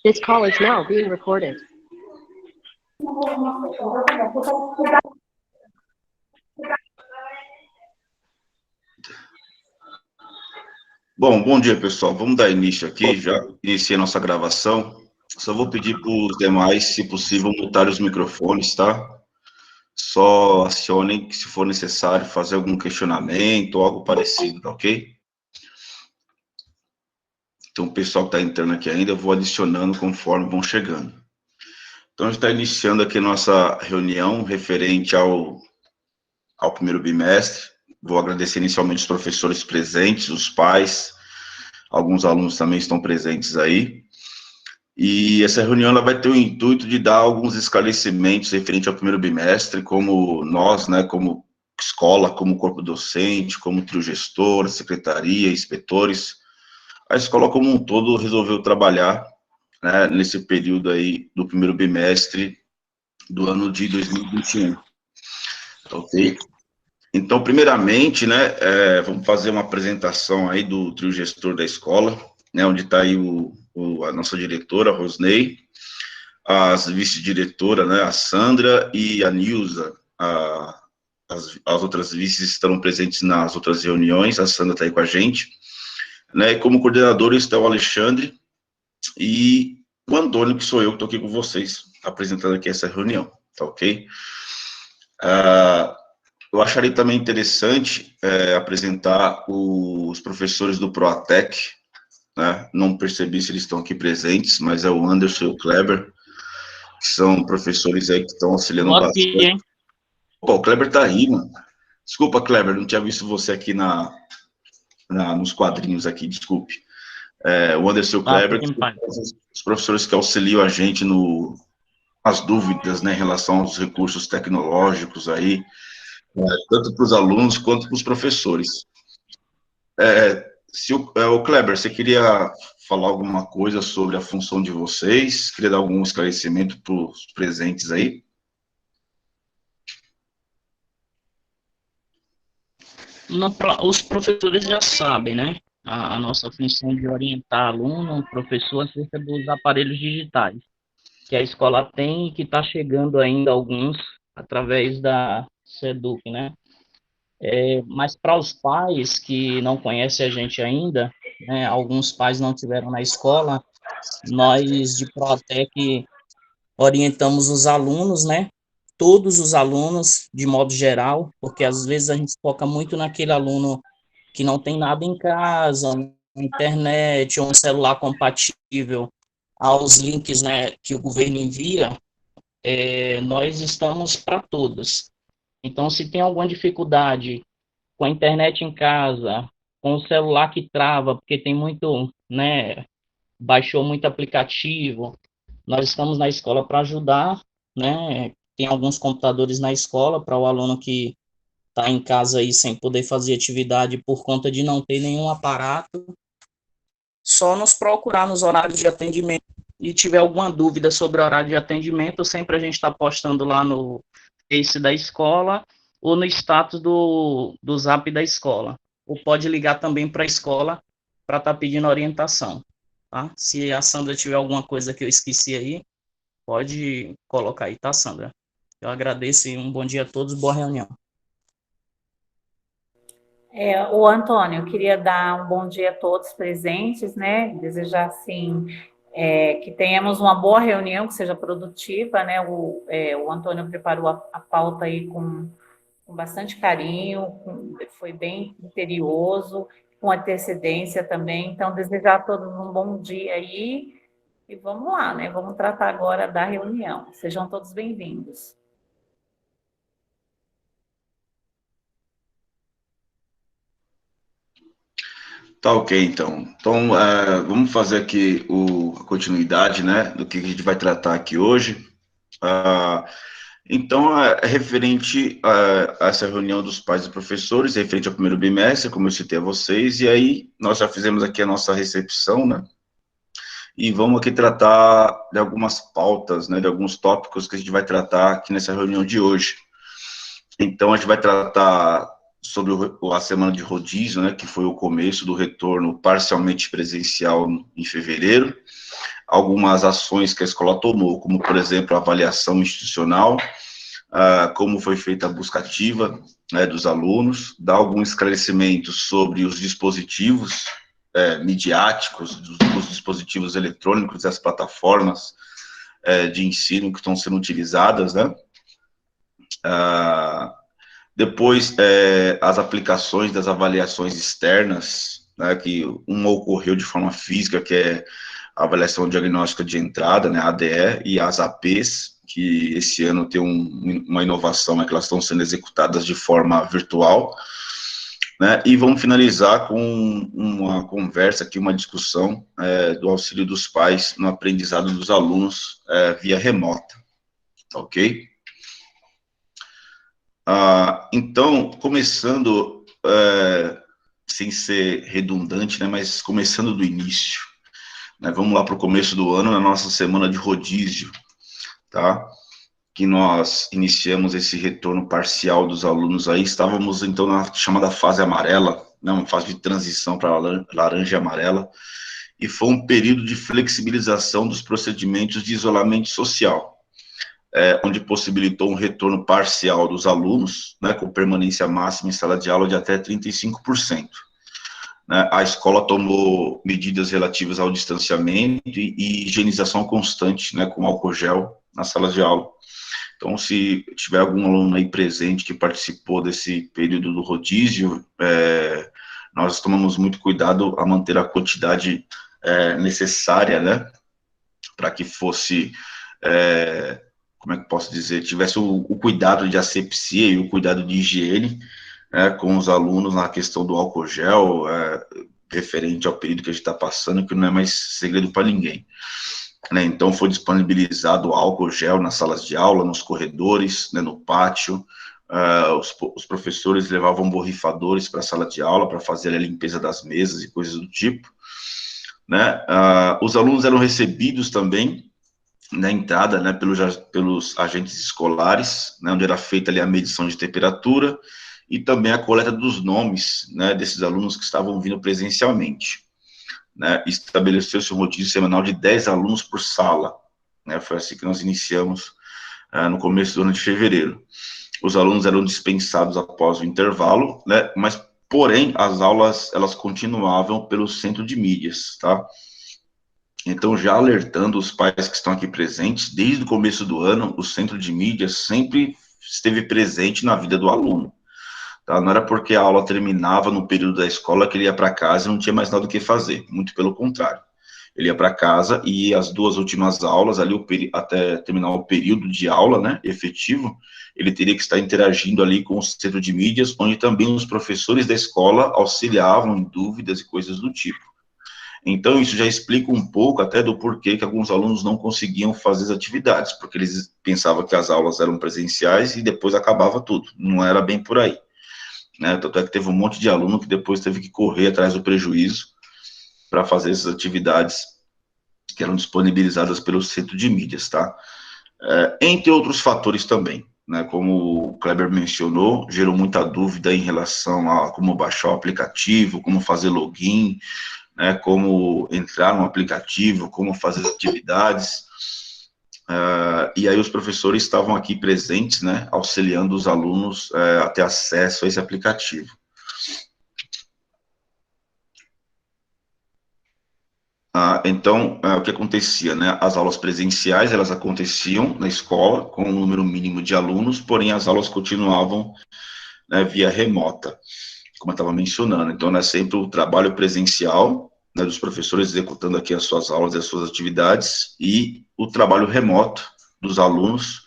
This call is now being recorded. Bom dia, pessoal. Vamos dar início aqui, já iniciei a nossa gravação. Só vou pedir para os demais, se possível, mutarem os microfones, tá? Só acionem se for necessário fazer algum questionamento ou algo parecido, tá ok? Então, o pessoal que está entrando aqui ainda, eu vou adicionando conforme vão chegando. Então, a gente está iniciando aqui a nossa reunião referente ao primeiro bimestre. Vou agradecer inicialmente os professores presentes, os pais, alguns alunos também estão presentes aí. E essa reunião ela vai ter o intuito de dar alguns esclarecimentos referente ao primeiro bimestre, como nós, né, como escola, como corpo docente, como trio gestor, secretaria, inspetores, a escola como um todo resolveu trabalhar, né, nesse período aí do primeiro bimestre do ano de 2021, ok? Então, primeiramente, né, vamos fazer uma apresentação aí do trio gestor da escola, né, onde está aí a nossa diretora, a Rosnei, as vice-diretoras, né, a Sandra e a Nilza, as outras vices estarão presentes nas outras reuniões, a Sandra está aí com a gente, né, e como coordenador está o Alexandre e o Antônio, que sou eu que estou aqui com vocês, apresentando aqui essa reunião, tá ok? Eu acharia também interessante apresentar os professores do Proatec, né? Não percebi se eles estão aqui presentes, mas é o Anderson e o Kleber, que são professores aí que estão auxiliando bastante. Aqui, hein? Opa, o Kleber tá aí, mano. Desculpa, Kleber, não tinha visto você aqui nos quadrinhos aqui, desculpe. O Anderson e o Kleber, que são os professores que auxiliam a gente nas dúvidas, né, em relação aos recursos tecnológicos aí, tanto para os alunos quanto para os professores. O Kleber, você queria falar alguma coisa sobre a função de vocês? Queria dar algum esclarecimento para os presentes aí? Os professores já sabem, né? A nossa função de orientar aluno, professor, acerca dos aparelhos digitais que a escola tem e que está chegando ainda alguns através da SEDUC, né? Mas para os pais que não conhecem a gente ainda, né, alguns pais não tiveram na escola, nós de Proatec orientamos os alunos, né? Todos os alunos, de modo geral, porque às vezes a gente foca muito naquele aluno que não tem nada em casa, internet ou um celular compatível aos links, né, que o governo envia. Nós estamos para todos. Então, se tem alguma dificuldade com a internet em casa, com o celular que trava, porque tem muito, né, baixou muito aplicativo, nós estamos na escola para ajudar, né? Tem alguns computadores na escola para o aluno que está em casa aí sem poder fazer atividade por conta de não ter nenhum aparato, só nos procurar nos horários de atendimento e tiver alguma dúvida sobre o horário de atendimento, sempre a gente está postando lá no Face da escola ou no status do Zap da escola. Ou pode ligar também para a escola para estar pedindo orientação. Tá? Se a Sandra tiver alguma coisa que eu esqueci aí, pode colocar aí, tá, Sandra? Eu agradeço e um bom dia a todos, boa reunião. O Antônio, eu queria dar um bom dia a todos presentes, né? Desejar, assim, que tenhamos uma boa reunião, que seja produtiva, né? O Antônio preparou a pauta aí com bastante carinho, foi bem criterioso, com antecedência também. Então, desejar a todos um bom dia aí e vamos lá, né? Vamos tratar agora da reunião. Sejam todos bem-vindos. Tá ok, então. Então, vamos fazer aqui a continuidade, né, do que a gente vai tratar aqui hoje. Então, é referente a essa reunião dos pais e professores, referente ao primeiro bimestre, como eu citei a vocês, e aí nós já fizemos aqui a nossa recepção, né, e vamos aqui tratar de algumas pautas, né, de alguns tópicos que a gente vai tratar aqui nessa reunião de hoje. Então, a gente vai tratar sobre a semana de rodízio, né, que foi o começo do retorno parcialmente presencial em fevereiro, algumas ações que a escola tomou, como, por exemplo, a avaliação institucional, como foi feita a busca ativa, né, dos alunos, dar algum esclarecimento sobre os dispositivos midiáticos, dos dispositivos eletrônicos e as plataformas de ensino que estão sendo utilizadas, né? Depois, as aplicações das avaliações externas, né, que uma ocorreu de forma física, que é a avaliação diagnóstica de entrada, né, ADE, e as APs, que esse ano tem uma inovação, né, que elas estão sendo executadas de forma virtual, né, e vamos finalizar com uma conversa aqui, uma discussão do auxílio dos pais no aprendizado dos alunos via remota, ok? Então, começando, sem ser redundante, né, mas começando do início, né, vamos lá para o começo do ano, na nossa semana de rodízio, tá? Que nós iniciamos esse retorno parcial dos alunos aí, estávamos então na chamada fase amarela, né, uma fase de transição para laranja e amarela, e foi um período de flexibilização dos procedimentos de isolamento social, onde possibilitou um retorno parcial dos alunos, né, com permanência máxima em sala de aula de até 35%. Né, a escola tomou medidas relativas ao distanciamento e higienização constante, né, com álcool gel na sala de aula. Então, se tiver algum aluno aí presente que participou desse período do rodízio, nós tomamos muito cuidado a manter a quantidade necessária, né, para que fosse, como é que posso dizer, tivesse o cuidado de asepsia e o cuidado de higiene, com os alunos na questão do álcool gel, referente ao período que a gente está passando, que não é mais segredo para ninguém. Né, então, foi disponibilizado álcool gel nas salas de aula, nos corredores, né, no pátio. Os professores levavam borrifadores para a sala de aula para fazer a limpeza das mesas e coisas do tipo. Né, os alunos eram recebidos também na entrada, né, pelos agentes escolares, né, onde era feita ali a medição de temperatura e também a coleta dos nomes, né, desses alunos que estavam vindo presencialmente. Né, estabeleceu-se um rodízio semanal de 10 alunos por sala, né, foi assim que nós iniciamos no começo do ano de fevereiro. Os alunos eram dispensados após o intervalo, né, mas, porém, as aulas, elas continuavam pelo centro de mídias, tá? Então, já alertando os pais que estão aqui presentes, desde o começo do ano, o centro de mídias sempre esteve presente na vida do aluno. Tá? Não era porque a aula terminava no período da escola que ele ia para casa e não tinha mais nada o que fazer, muito pelo contrário. Ele ia para casa e as 2 últimas aulas, ali até terminar o período de aula, né, efetivo, ele teria que estar interagindo ali com o centro de mídias, onde também os professores da escola auxiliavam em dúvidas e coisas do tipo. Então, isso já explica um pouco até do porquê que alguns alunos não conseguiam fazer as atividades, porque eles pensavam que as aulas eram presenciais e depois acabava tudo. Não era bem por aí. Né? Tanto é que teve um monte de aluno que depois teve que correr atrás do prejuízo para fazer essas atividades que eram disponibilizadas pelo centro de mídias, tá? Entre outros fatores também, né? Como o Kleber mencionou, gerou muita dúvida em relação a como baixar o aplicativo, como fazer login, né? Como entrar no aplicativo, como fazer as atividades. E aí os professores estavam aqui presentes, né, auxiliando os alunos a ter acesso a esse aplicativo. Então, o que acontecia, né, as aulas presenciais, elas aconteciam na escola, com um número mínimo de alunos, porém as aulas continuavam, né, via remota, como eu estava mencionando. Então, é sempre o trabalho presencial, né, dos professores executando aqui as suas aulas e as suas atividades, e o trabalho remoto dos alunos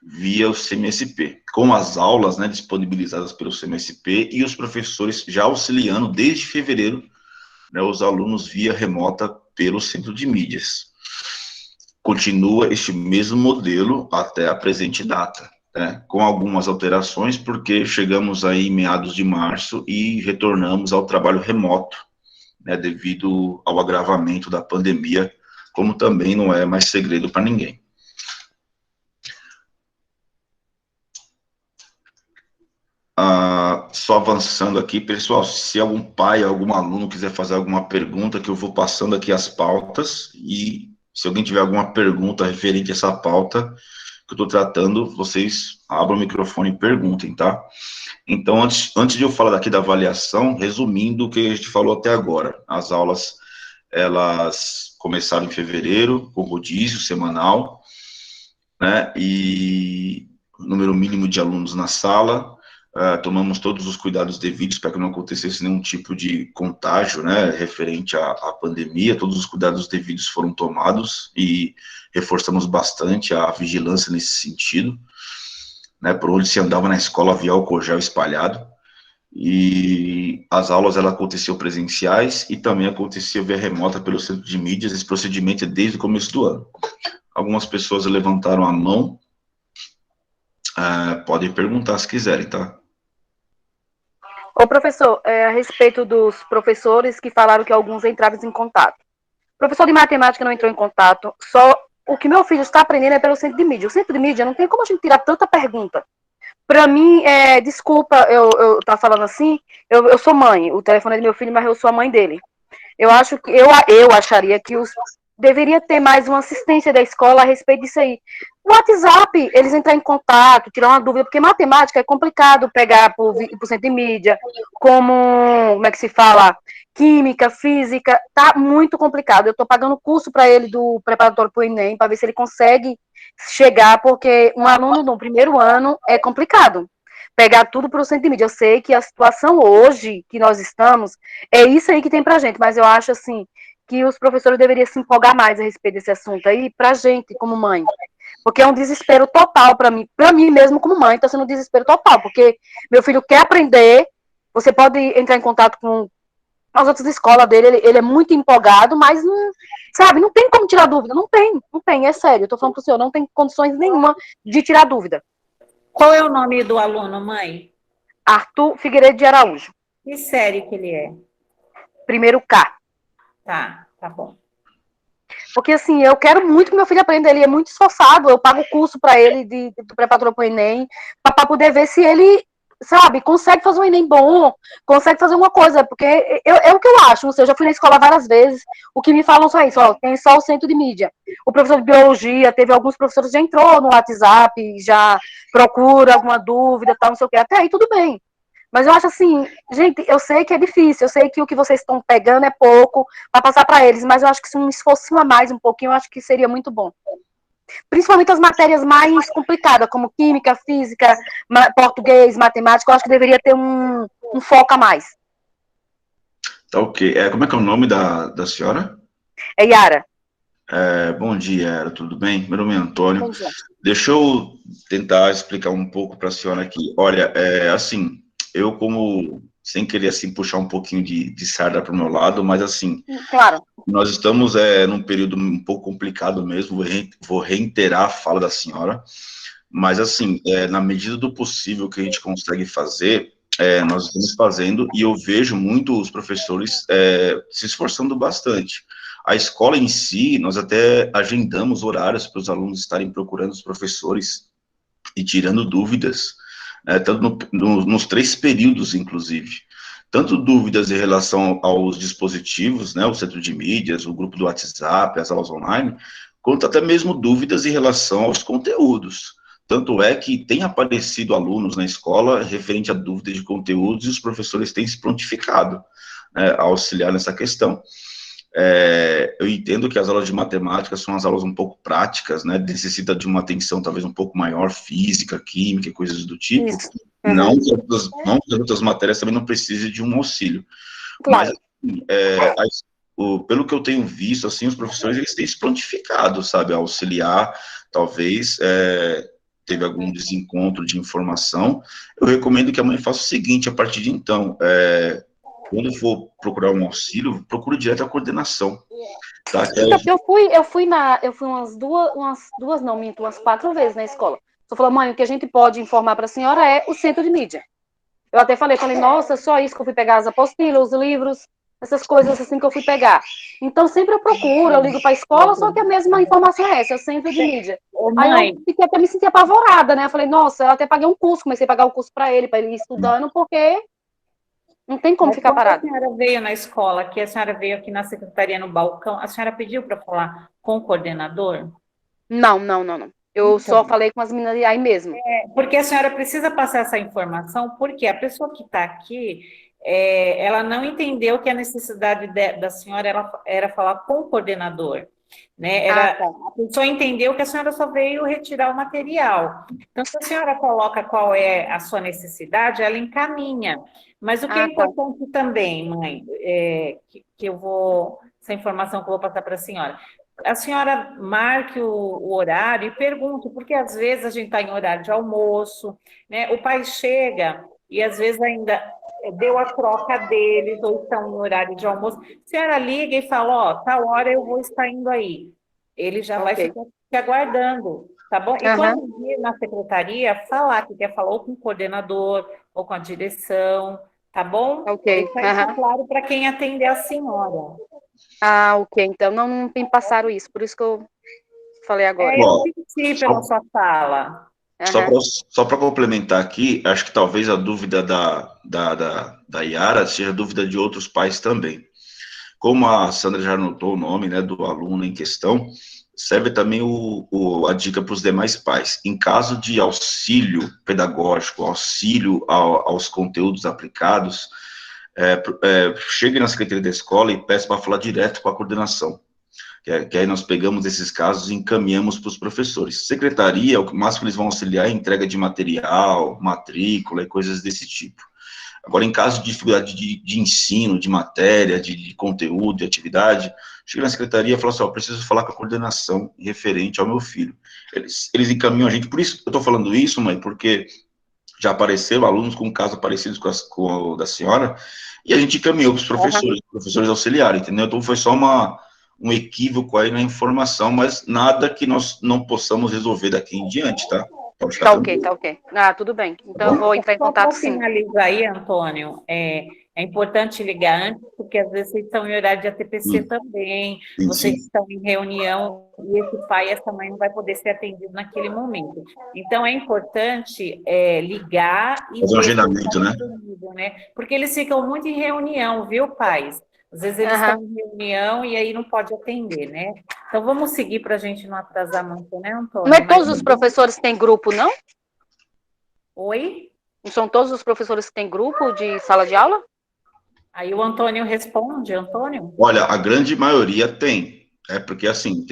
via o CMSP, com as aulas, né, disponibilizadas pelo CMSP e os professores já auxiliando desde fevereiro, né, os alunos via remota pelo centro de mídias. Continua este mesmo modelo até a presente data, né, com algumas alterações, porque chegamos aí em meados de março e retornamos ao trabalho remoto, né, devido ao agravamento da pandemia, como também não é mais segredo para ninguém. só avançando aqui, pessoal, se algum pai, algum aluno quiser fazer alguma pergunta, que eu vou passando aqui as pautas, e se alguém tiver alguma pergunta referente a essa pauta que eu estou tratando, vocês abram o microfone e perguntem, tá? Então, antes de eu falar daqui da avaliação, resumindo o que a gente falou até agora, as aulas, elas começaram em fevereiro, com rodízio semanal, né, e número mínimo de alunos na sala, tomamos todos os cuidados devidos para que não acontecesse nenhum tipo de contágio, né, referente à pandemia, todos os cuidados devidos foram tomados e reforçamos bastante a vigilância nesse sentido, né, por onde se andava na escola havia álcool gel espalhado, e as aulas elas aconteciam presenciais e também acontecia via remota pelo centro de mídias. Esse procedimento é desde o começo do ano. Algumas pessoas levantaram a mão, podem perguntar se quiserem, tá? Ô, professor, a respeito dos professores que falaram que alguns entravam em contato. O professor de matemática não entrou em contato, só o que meu filho está aprendendo é pelo centro de mídia. O centro de mídia não tem como a gente tirar tanta pergunta. Para mim, desculpa eu estar falando assim, eu sou mãe, o telefone é do meu filho, mas eu sou a mãe dele. Eu acho que eu acharia que deveria ter mais uma assistência da escola a respeito disso aí. O WhatsApp, eles entrar em contato, tirar uma dúvida, porque matemática é complicado pegar por centro de mídia, como é que se fala? Química, física, tá muito complicado. Eu estou pagando curso para ele do preparatório para o Enem, para ver se ele consegue chegar, porque um aluno no primeiro ano é complicado. Pegar tudo para o centro de mídia. Eu sei que a situação hoje que nós estamos é isso aí que tem para gente, mas eu acho assim que os professores deveriam se empolgar mais a respeito desse assunto aí, para a gente, como mãe. Porque é um desespero total para mim mesmo como mãe, está sendo um desespero total, porque meu filho quer aprender, você pode entrar em contato com as outras escolas dele, ele é muito empolgado, mas não, sabe, não tem como tirar dúvida, não tem, é sério, eu tô falando pro senhor, não tem condições nenhuma de tirar dúvida. Qual é o nome do aluno, mãe? Arthur Figueiredo de Araújo. Que série que ele é? Primeiro K. Tá bom. Porque, assim, eu quero muito que meu filho aprenda, ele é muito esforçado, eu pago o curso para ele do preparatório para o Enem, para poder ver se ele, sabe, consegue fazer um Enem bom, consegue fazer uma coisa, porque é o que eu acho, não sei, eu já fui na escola várias vezes, o que me falam só isso, ó, tem só o centro de mídia. O professor de biologia, teve alguns professores que já entrou no WhatsApp, já procura alguma dúvida, tal, não sei o que, até aí tudo bem. Mas eu acho assim, gente, eu sei que é difícil, eu sei que o que vocês estão pegando é pouco para passar para eles, mas eu acho que se um esforcinho a mais, um pouquinho, eu acho que seria muito bom. Principalmente as matérias mais complicadas, como química, física, português, matemática, eu acho que deveria ter um foco a mais. Tá ok. Como é que é o nome da senhora? É Yara. Bom dia, Yara, tudo bem? Meu nome é Antônio. Bom dia. Deixa eu tentar explicar um pouco para a senhora aqui. Olha, assim, eu como, sem querer assim, puxar um pouquinho de sarda para o meu lado, mas assim, claro. Nós estamos num período um pouco complicado mesmo, vou reiterar a fala da senhora, mas assim, na medida do possível que a gente consegue fazer, nós estamos fazendo, e eu vejo muito os professores se esforçando bastante. A escola em si, nós até agendamos horários para os alunos estarem procurando os professores e tirando dúvidas, tanto nos 3 períodos, inclusive. Tanto dúvidas em relação aos dispositivos, né, o centro de mídias, o grupo do WhatsApp, as aulas online, quanto até mesmo dúvidas em relação aos conteúdos. Tanto é que tem aparecido alunos na escola referente a dúvidas de conteúdos e os professores têm se prontificado, né, a auxiliar nessa questão. Eu entendo que as aulas de matemática são as aulas um pouco práticas, né, necessita de uma atenção talvez um pouco maior, física, química, coisas do tipo. Isso. Uhum. Não que as outras matérias também não precisem de um auxílio. Claro. Mas, pelo que eu tenho visto, assim, os professores, eles têm se prontificado, sabe, a auxiliar, talvez, teve algum desencontro de informação. Eu recomendo que a mãe faça o seguinte, a partir de então, quando for procurar um auxílio, procure direto a coordenação. Tá? Então, eu fui umas 4 vezes na escola. Só falou, mãe, o que a gente pode informar para a senhora é o centro de mídia. Eu até falei, nossa, só isso que eu fui pegar as apostilas, os livros, essas coisas assim que eu fui pegar. Então, sempre eu procuro, eu ligo para a escola, só que a mesma informação é essa, eu sempre de mídia. Ô, Aí mãe, eu fiquei até me senti apavorada, né? Eu falei, nossa, eu até paguei um curso, comecei a pagar o curso para ele ir estudando, porque não tem como mas ficar quando a parado. senhora veio na escola, que a senhora veio aqui na secretaria no balcão, a senhora pediu para falar com o coordenador? Não, não, não, não. Eu só Então, falei com as meninas aí mesmo. porque a senhora precisa passar essa informação, porque a pessoa que está aqui, ela não entendeu que a necessidade da senhora era falar com o coordenador, né? Ah, tá. A pessoa entendeu que a senhora só veio retirar o material. Então, se a senhora coloca qual é a sua necessidade, ela encaminha. Mas o que é Ah, tá. importante também, mãe, essa informação que eu vou passar para a senhora marque o horário e pergunte, porque às vezes a gente está em horário de almoço, né? O pai chega e às vezes ainda deu a troca deles ou estão em horário de almoço. A senhora liga e fala, ó, tal hora eu vou estar indo aí. Ele já vai Ok. ficar te aguardando, tá bom? E Aham. quando vir na secretaria, falar que quer falar ou com o coordenador ou com a direção, tá bom? Ok. Deixar isso Aham. claro para quem atender a senhora. Ah, ok. Então não me passaram isso, por isso que eu falei agora. Eu Ó, senti pela só sua fala. Aham. só para complementar aqui, acho que talvez a dúvida da Yara seja dúvida de outros pais também. Como a Sandra já anotou o nome, né, do aluno em questão, serve também a dica para os demais pais. Em caso de auxílio pedagógico, auxílio aos conteúdos aplicados, chegue na secretaria da escola e peça para falar direto com a coordenação. Que aí nós pegamos esses casos e encaminhamos para os professores. Secretaria, o máximo que eles vão auxiliar é entrega de material, matrícula e coisas desse tipo. Agora, em caso de dificuldade de ensino, de matéria, de conteúdo, de atividade, chega na secretaria e fala assim, ó, preciso falar com a coordenação referente ao meu filho. Eles encaminham a gente, por isso eu estou falando isso, mãe, porque já apareceram alunos com casos parecidos com o da senhora, e a gente encaminhou para os professores auxiliares, entendeu? Então foi só um equívoco aí na informação, mas nada que nós não possamos resolver daqui em diante, tá? Pode ficar Tá ok, tranquilo, tá ok. Ah, tudo bem. tá Então eu bom? vou entrar em Só contato para sim. finalizar aí, Antônio, é importante ligar antes, porque às vezes vocês estão em horário de ATPC também, Sim, vocês sim. estão em reunião, e esse pai e essa mãe não vai poder ser atendido naquele momento. Então, é importante ligar e Fazer um ver se ele está agendamento, né? disponível, né? Porque eles ficam muito em reunião, viu, pais? Às vezes eles Aham. estão em reunião e aí não pode atender, né? Então, vamos seguir para a gente não atrasar muito, né, Não é Antônio? Mas, todos os professores que têm grupo, não? oi? Não são todos os professores que têm grupo de sala de aula? Aí o Antônio responde, Antônio? Olha, a grande maioria tem, porque assim,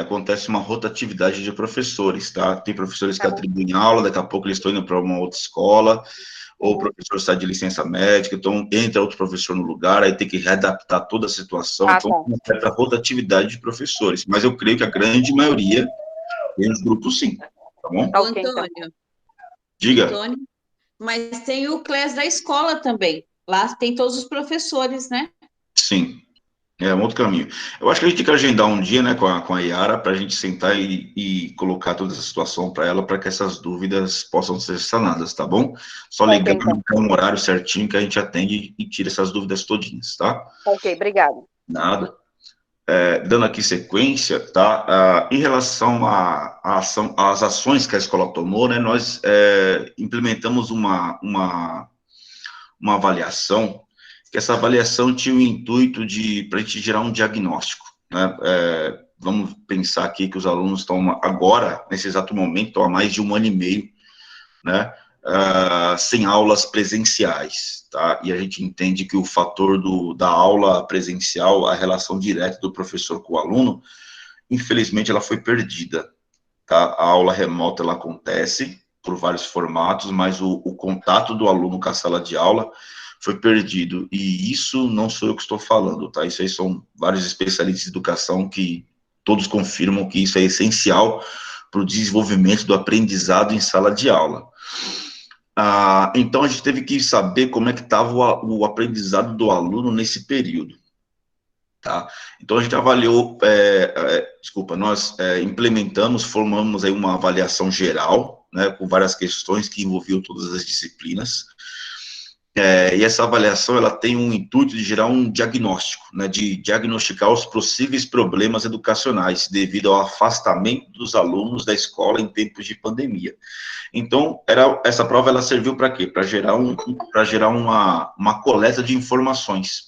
acontece uma rotatividade de professores, tá? Tem professores que Aham. atribuem aula, daqui a pouco eles estão indo para uma outra escola, ou o Uhum. professor sai de licença médica, então entra outro professor no lugar, aí tem que readaptar toda a situação, Ah, então tá. tem uma certa rotatividade de professores, mas eu creio que a grande maioria tem os grupos sim, tá bom? Tá Ô, ok, então. Antônio, Diga. Antônio, mas tem o CLES da escola também. Lá tem todos os professores, né? Sim. É um outro caminho. Eu acho que a gente tem que agendar um dia, né, com a Yara, para a gente sentar e colocar toda essa situação para ela, para que essas dúvidas possam ser sanadas, tá bom? Só Tá ok, ligar então. no horário certinho que a gente atende e tira essas dúvidas todinhas, tá? Tá ok, obrigada. Nada. Dando aqui sequência, tá? Em relação às ações que a escola tomou, né, nós implementamos uma avaliação, que essa avaliação tinha o intuito para a gente gerar um diagnóstico, né? Vamos pensar aqui que os alunos estão agora, nesse exato momento, estão há mais de 1 ano e meio, né? Sem aulas presenciais, tá? E a gente entende que o fator da aula presencial, a relação direta do professor com o aluno, infelizmente ela foi perdida, tá? A aula remota, ela acontece por vários formatos, mas o contato do aluno com a sala de aula foi perdido, e isso não sou eu que estou falando, tá? Isso aí são vários especialistas em educação que todos confirmam que isso é essencial para o desenvolvimento do aprendizado em sala de aula. Então, a gente teve que saber como é que estava o aprendizado do aluno nesse período, tá? Então, a gente avaliou, nós implementamos, formamos aí uma avaliação geral, né, com várias questões que envolviam todas as disciplinas, E essa avaliação, ela tem um intuito de gerar um diagnóstico, né, de diagnosticar os possíveis problemas educacionais devido ao afastamento dos alunos da escola em tempos de pandemia. Então, essa prova, ela serviu para quê? Para gerar uma coleta de informações,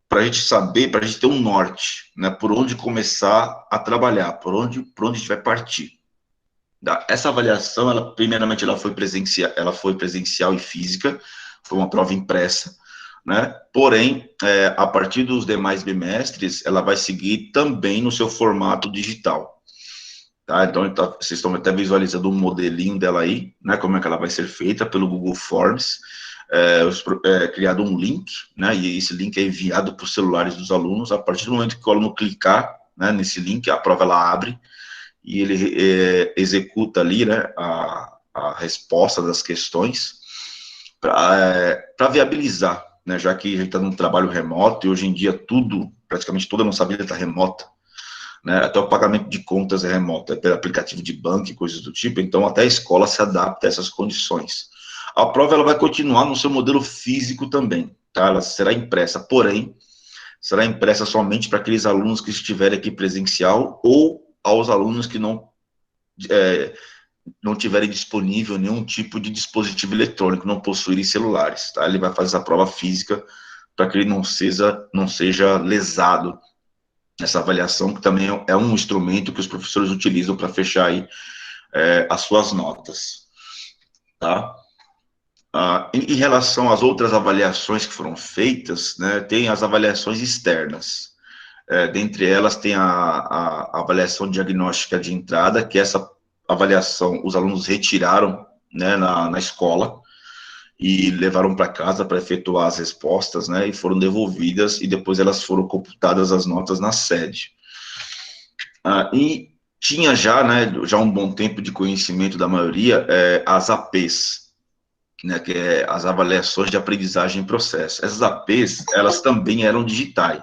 para a gente saber, para a gente ter um norte, né, por onde começar a trabalhar, por onde a gente vai partir. Essa avaliação, primeiramente, ela foi presencial e física, foi uma prova impressa, né? Porém, a partir dos demais bimestres, ela vai seguir também no seu formato digital. Tá? Então, vocês estão até visualizando um modelinho dela aí, né? Como é que ela vai ser feita pelo Google Forms. Criado um link, né? E esse link é enviado para os celulares dos alunos. A partir do momento que o aluno clicar, né, nesse link, a prova ela abre e ele executa ali, né, a resposta das questões para viabilizar, né, já que a gente está num trabalho remoto e hoje em dia praticamente toda a nossa vida está remota, né, até o pagamento de contas é remoto, é pelo aplicativo de banco e coisas do tipo, então até a escola se adapta a essas condições. A prova ela vai continuar no seu modelo físico também, tá? Ela será impressa, porém, será impressa somente para aqueles alunos que estiverem aqui presencial ou aos alunos que não tiverem disponível nenhum tipo de dispositivo eletrônico, não possuírem celulares, tá? Ele vai fazer essa prova física para que ele não seja lesado nessa avaliação, que também é um instrumento que os professores utilizam para fechar aí as suas notas, tá? Em relação às outras avaliações que foram feitas, né, tem as avaliações externas. Dentre elas tem a avaliação diagnóstica de entrada, que essa avaliação os alunos retiraram, né, na escola e levaram para casa para efetuar as respostas, né, e foram devolvidas, e depois elas foram computadas as notas na sede. E tinha já um bom tempo de conhecimento da maioria, as APs, né, que é as avaliações de aprendizagem em processo. Essas APs, elas também eram digitais,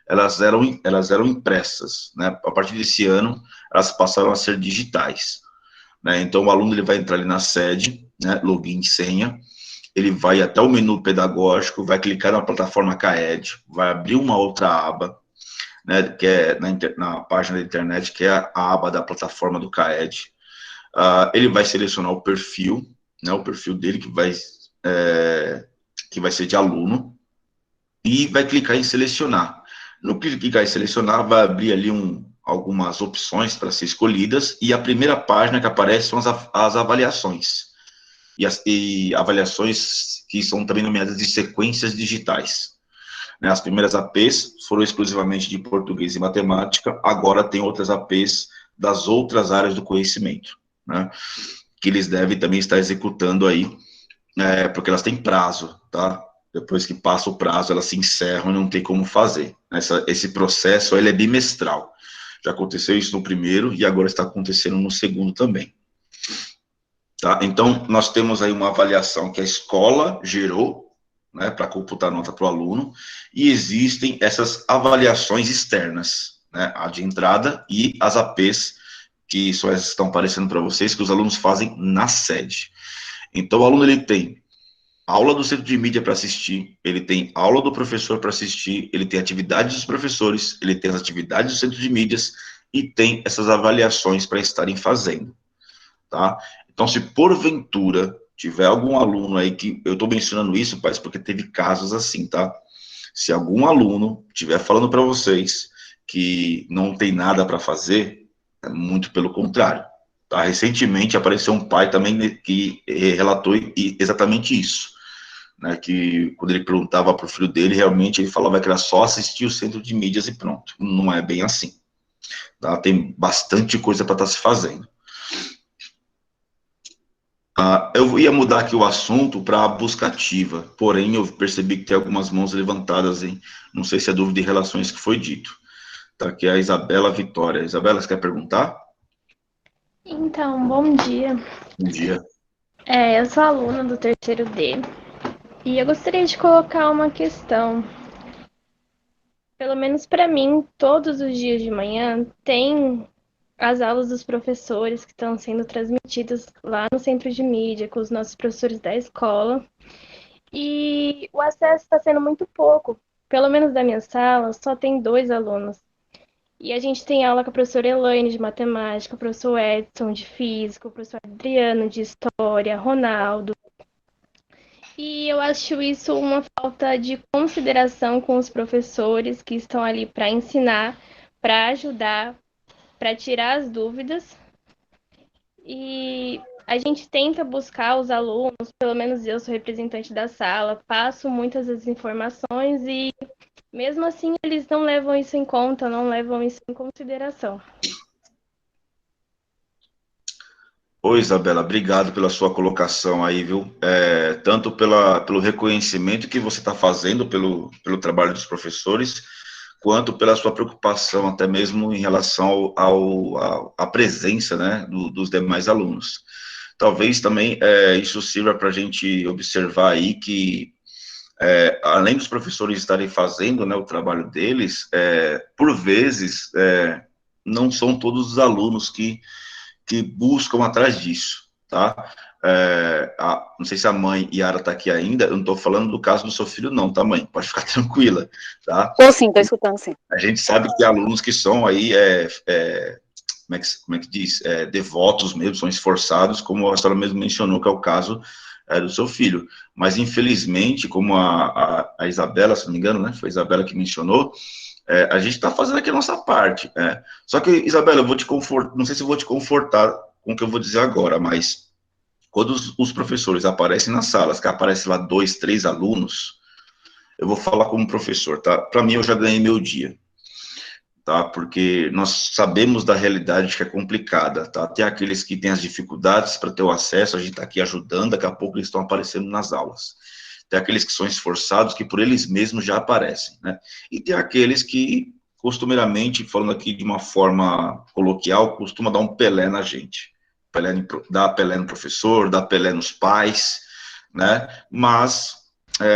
elas eram impressas, né? A partir desse ano, elas passaram a ser digitais, né? Então, o aluno ele vai entrar ali na sede, né, login e senha, ele vai até o menu pedagógico, vai clicar na plataforma CAED, vai abrir uma outra aba, né, que é na página da internet, que é a aba da plataforma do CAED. Ele vai selecionar o perfil, né, o perfil dele, que vai ser de aluno, e vai clicar em selecionar. No clicar em selecionar, vai abrir ali algumas opções para ser escolhidas, e a primeira página que aparece são as avaliações, e avaliações que são também nomeadas de sequências digitais. Né, as primeiras APs foram exclusivamente de português e matemática, agora tem outras APs das outras áreas do conhecimento, né, que eles devem também estar executando aí, porque elas têm prazo, tá? Depois que passa o prazo, elas se encerram e não tem como fazer. Esse processo, ele é bimestral. Já aconteceu isso no primeiro e agora está acontecendo no segundo também. Tá? Então, nós temos aí uma avaliação que a escola gerou, né, para computar nota para o aluno, e existem essas avaliações externas, né, a de entrada e as APs, que são essas que estão aparecendo para vocês, que os alunos fazem na sede. Então, o aluno ele tem aula do centro de mídia para assistir, ele tem aula do professor para assistir, ele tem atividades dos professores, ele tem as atividades do centro de mídias e tem essas avaliações para estarem fazendo, tá? Então, se porventura tiver algum aluno aí que, eu estou mencionando isso, pais, porque teve casos assim, tá? Se algum aluno estiver falando para vocês que não tem nada para fazer, é muito pelo contrário. Tá? Recentemente apareceu um pai também que relatou exatamente isso, né, que quando ele perguntava para o filho dele, realmente ele falava que era só assistir o centro de mídias e pronto. Não é bem assim. Tá? Tem bastante coisa para estar se fazendo. Eu ia mudar aqui o assunto para a busca ativa, porém eu percebi que tem algumas mãos levantadas, hein? Não sei se é dúvida em relação a isso que foi dito. Tá, aqui é a Isabela Vitória. Isabela, você quer perguntar? Então, bom dia. Bom dia. Eu sou aluna do terceiro D e eu gostaria de colocar uma questão. Pelo menos para mim, todos os dias de manhã tem as aulas dos professores que estão sendo transmitidas lá no centro de mídia, com os nossos professores da escola. E o acesso está sendo muito pouco. Pelo menos da minha sala, só tem 2 alunos. E a gente tem aula com a professora Elaine de matemática, o professor Edson de física, o professor Adriano de história, Ronaldo. E eu acho isso uma falta de consideração com os professores que estão ali para ensinar, para ajudar, para tirar as dúvidas. E a gente tenta buscar os alunos, pelo menos eu sou representante da sala, passo muitas das informações e mesmo assim eles não levam isso em conta, não levam isso em consideração. Oi, Isabela, obrigado pela sua colocação aí, viu? Tanto pelo reconhecimento que você está fazendo pelo trabalho dos professores, quanto pela sua preocupação, até mesmo em relação à presença, né, dos demais alunos. Talvez também isso sirva para a gente observar aí que, além dos professores estarem fazendo, né, o trabalho deles, por vezes, não são todos os alunos que buscam atrás disso, tá? Não sei se a mãe Yara está aqui ainda, eu não estou falando do caso do seu filho não, tá, mãe? Pode ficar tranquila, tá? Tô sim, tô escutando sim. A gente sabe que alunos que são aí, como é que diz? Devotos mesmo, são esforçados, como a senhora mesmo mencionou, que é o caso do seu filho. Mas, infelizmente, como a Isabela, se não me engano, né? Foi a Isabela que mencionou, a gente está fazendo aqui a nossa parte. Só que, Isabela, eu vou te confortar, não sei se eu vou te confortar com o que eu vou dizer agora, mas quando os professores aparecem nas salas, que aparece lá 2, 3 alunos, eu vou falar como professor, tá? Para mim, eu já ganhei meu dia, tá? Porque nós sabemos da realidade que é complicada, tá? Tem aqueles que têm as dificuldades para ter o acesso, a gente está aqui ajudando, daqui a pouco eles estão aparecendo nas aulas. Tem aqueles que são esforçados, que por eles mesmos já aparecem, né? E tem aqueles que, costumeiramente, falando aqui de uma forma coloquial, costuma dar um pelé na gente. Dá pelé no professor, dá pelé nos pais, né? Mas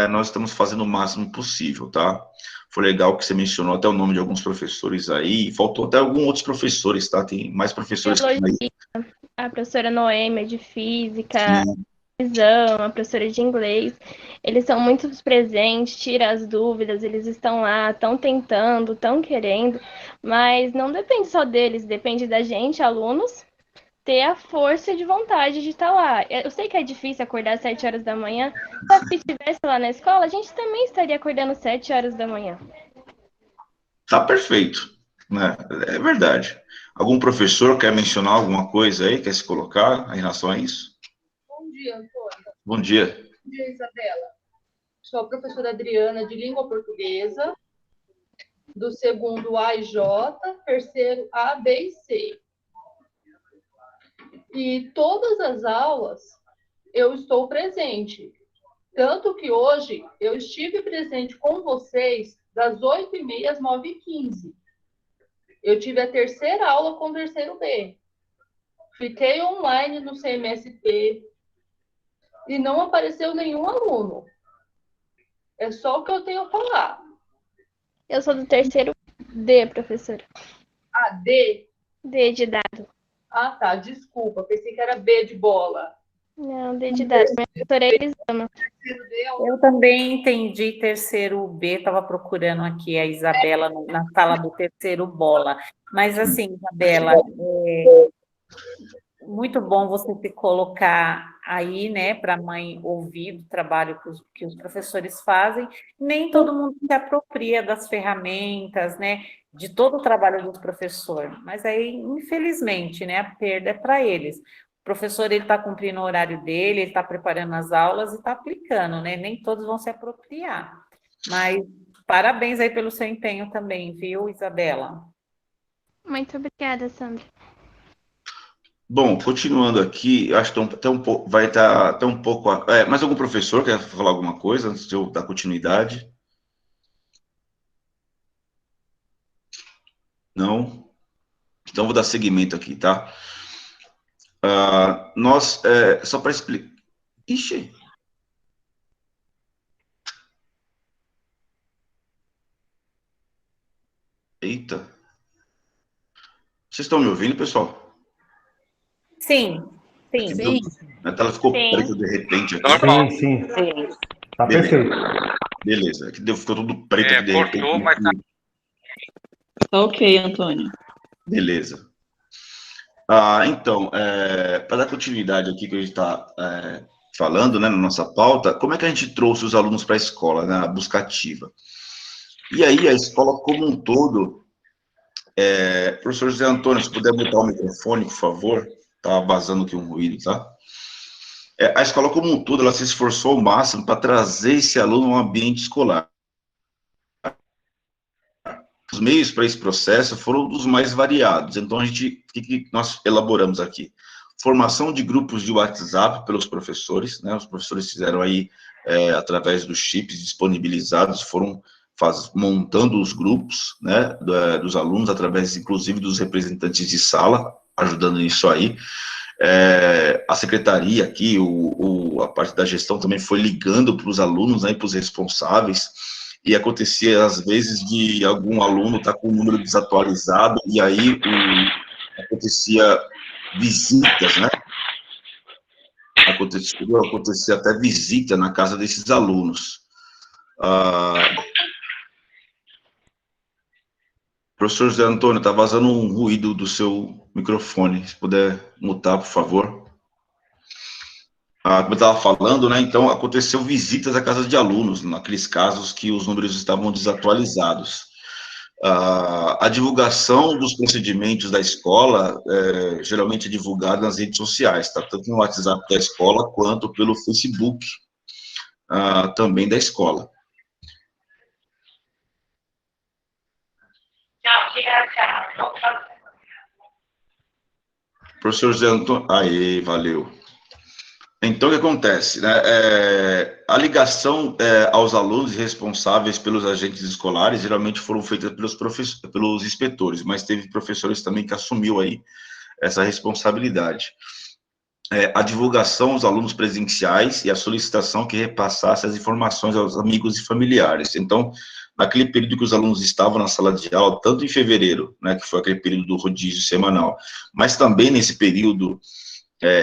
nós estamos fazendo o máximo possível, tá? Foi legal que você mencionou até o nome de alguns professores aí, faltou até alguns outros professores, tá? Tem mais professores que Biologia, aí. a professora Noêmia de física, Sim. a professora de inglês, eles são muito presentes, tiram as dúvidas, eles estão lá, estão tentando, estão querendo, mas não depende só deles, depende da gente, alunos, ter a força de vontade de estar lá. Eu sei que é difícil acordar às 7 horas da manhã, só que se estivesse lá na escola, a gente também estaria acordando às 7 horas da manhã. Tá perfeito, né? É verdade. Algum professor quer mencionar alguma coisa aí, quer se colocar em relação a isso? Bom dia, Antônio. Bom dia. Bom dia, Isabela. Sou a professora Adriana de Língua Portuguesa, do segundo A e J, terceiro A, B e C. E todas as aulas eu estou presente. Tanto que hoje eu estive presente com vocês das 8h30 às 9h15. Eu tive a terceira aula com o terceiro B. Fiquei online no CMSP e não apareceu nenhum aluno. É só o que eu tenho a falar. Eu sou do terceiro D, professora. A D? D de dado. Ah, tá. Desculpa. Pensei que era B de bola. Não, D de dado. Minha professora é Elisama. Eu também entendi terceiro B, estava procurando aqui a Isabela na sala do terceiro bola. Mas assim, Isabela, muito bom você se colocar aí, né, para a mãe ouvir do trabalho que os professores fazem. Nem todo mundo se apropria das ferramentas, né, de todo o trabalho do professor. Mas aí, infelizmente, né, a perda é para eles. O professor ele está cumprindo o horário dele, ele está preparando as aulas e está aplicando, né? Nem todos vão se apropriar. Mas parabéns aí pelo seu empenho também, viu, Isabela? Muito obrigada, Sandra. Bom, continuando aqui, acho que até um pouco, vai estar até um pouco. Mais algum professor quer falar alguma coisa antes de eu dar continuidade? Não? Então, vou dar seguimento aqui, tá? Só para explicar. Ixi. Eita. Vocês estão me ouvindo, pessoal? Sim, sim. Sim. A tela ficou Sim. preta de repente aqui. Normal. Sim, sim. Sim. Tá perfeito. Beleza. Aqui ficou tudo preto aqui de repente. Cortou, mas tá. Tá ok, Antônio. Beleza. Então, para dar continuidade aqui que a gente está falando, né, na nossa pauta, como é que a gente trouxe os alunos para a escola, né, a busca ativa? E aí, a escola como um todo, professor José Antônio, se puder botar o microfone, por favor, tá vazando aqui um ruído, tá? A escola como um todo, ela se esforçou ao máximo para trazer esse aluno ao ambiente escolar. Os meios para esse processo foram dos mais variados. Então, o que nós elaboramos aqui? Formação de grupos de WhatsApp pelos professores, né? Os professores fizeram aí, através dos chips disponibilizados, foram montando os grupos, né, dos alunos, através, inclusive, dos representantes de sala, ajudando nisso aí. A secretaria aqui, a parte da gestão também foi ligando para os alunos, né, para os responsáveis, e acontecia, às vezes, de algum aluno estar com o número desatualizado, e aí acontecia visitas, né? Acontecia até visita na casa desses alunos. Professor José Antônio, está vazando um ruído do seu microfone, se puder mutar, por favor. Como eu estava falando, né, então aconteceu visitas à casa de alunos, naqueles casos que os números estavam desatualizados. A divulgação dos procedimentos da escola geralmente é divulgada nas redes sociais, tá? Tanto no WhatsApp da escola, quanto pelo Facebook também da escola. Professor José Antônio, aí, valeu. Então, o que acontece, né? A ligação aos alunos responsáveis pelos agentes escolares geralmente foram feitas pelos inspetores, mas teve professores também que assumiu aí essa responsabilidade. A divulgação aos alunos presenciais e a solicitação que repassasse as informações aos amigos e familiares. Então, naquele período que os alunos estavam na sala de aula, tanto em fevereiro, né, que foi aquele período do rodízio semanal, mas também nesse período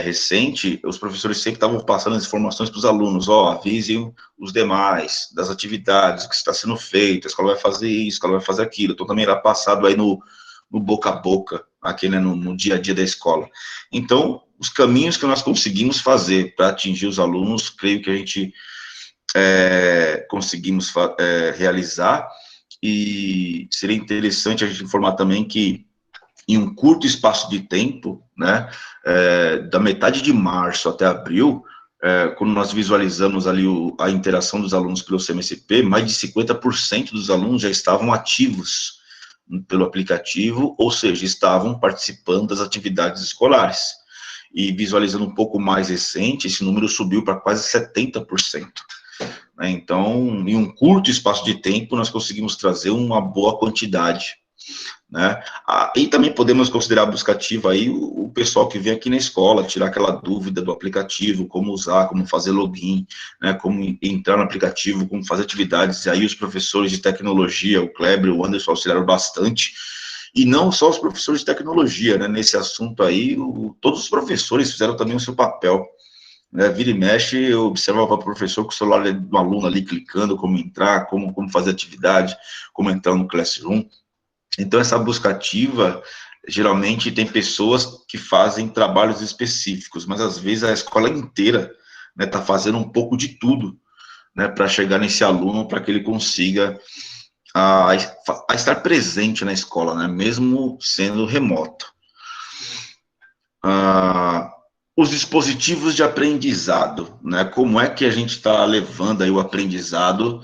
recente, os professores sempre estavam passando as informações para os alunos, avisem os demais das atividades, o que está sendo feito, a escola vai fazer isso, a escola vai fazer aquilo. Então, também era passado aí no boca a boca, aqui, né, no dia a dia da escola. Então, os caminhos que nós conseguimos fazer para atingir os alunos, creio que a gente conseguimos realizar, e seria interessante a gente informar também que, em um curto espaço de tempo, né, da metade de março até abril, quando nós visualizamos ali a interação dos alunos pelo CMSP, mais de 50% dos alunos já estavam ativos pelo aplicativo, ou seja, estavam participando das atividades escolares. E visualizando um pouco mais recente, esse número subiu para quase 70%. Então, em um curto espaço de tempo, nós conseguimos trazer uma boa quantidade, né? E também podemos considerar a busca ativa aí o pessoal que vem aqui na escola, tirar aquela dúvida do aplicativo, como usar, como fazer login, né, como entrar no aplicativo, como fazer atividades. E aí os professores de tecnologia, o Kleber e o Anderson auxiliaram bastante, e não só os professores de tecnologia, né, nesse assunto aí, todos os professores fizeram também o seu papel. Vira e mexe, eu observava o professor com o celular do aluno ali, clicando, como entrar, como fazer atividade, como entrar no Classroom. Então, essa busca ativa, geralmente tem pessoas que fazem trabalhos específicos, mas às vezes a escola inteira está fazendo um pouco de tudo, né, para chegar nesse aluno, para que ele consiga a estar presente na escola, né, mesmo sendo remoto. Os dispositivos de aprendizado, né, como é que a gente está levando aí o aprendizado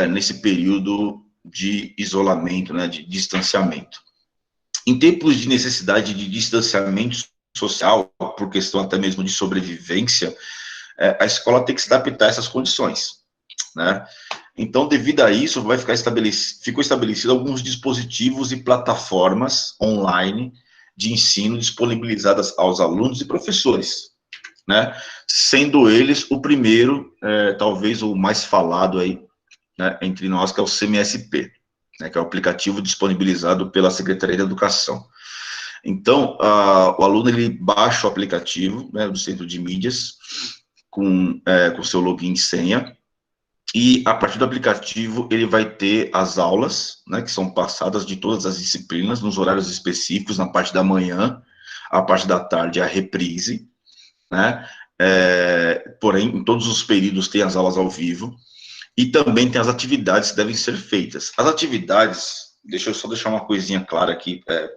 nesse período de isolamento, né, de distanciamento. Em tempos de necessidade de distanciamento social, por questão até mesmo de sobrevivência, a escola tem que se adaptar a essas condições, né? Então, devido a isso, ficou estabelecido alguns dispositivos e plataformas online de ensino disponibilizadas aos alunos e professores, né? Sendo eles o primeiro, talvez o mais falado aí, né, entre nós, que é o CMSP, né, que é o aplicativo disponibilizado pela Secretaria de Educação. Então, o aluno, ele baixa o aplicativo, né, do Centro de Mídias, com seu login e senha, e a partir do aplicativo ele vai ter as aulas, né, que são passadas de todas as disciplinas, nos horários específicos, na parte da manhã, a parte da tarde, a reprise, né, porém, em todos os períodos tem as aulas ao vivo, e também tem as atividades que devem ser feitas. As atividades, deixa eu só deixar uma coisinha clara aqui para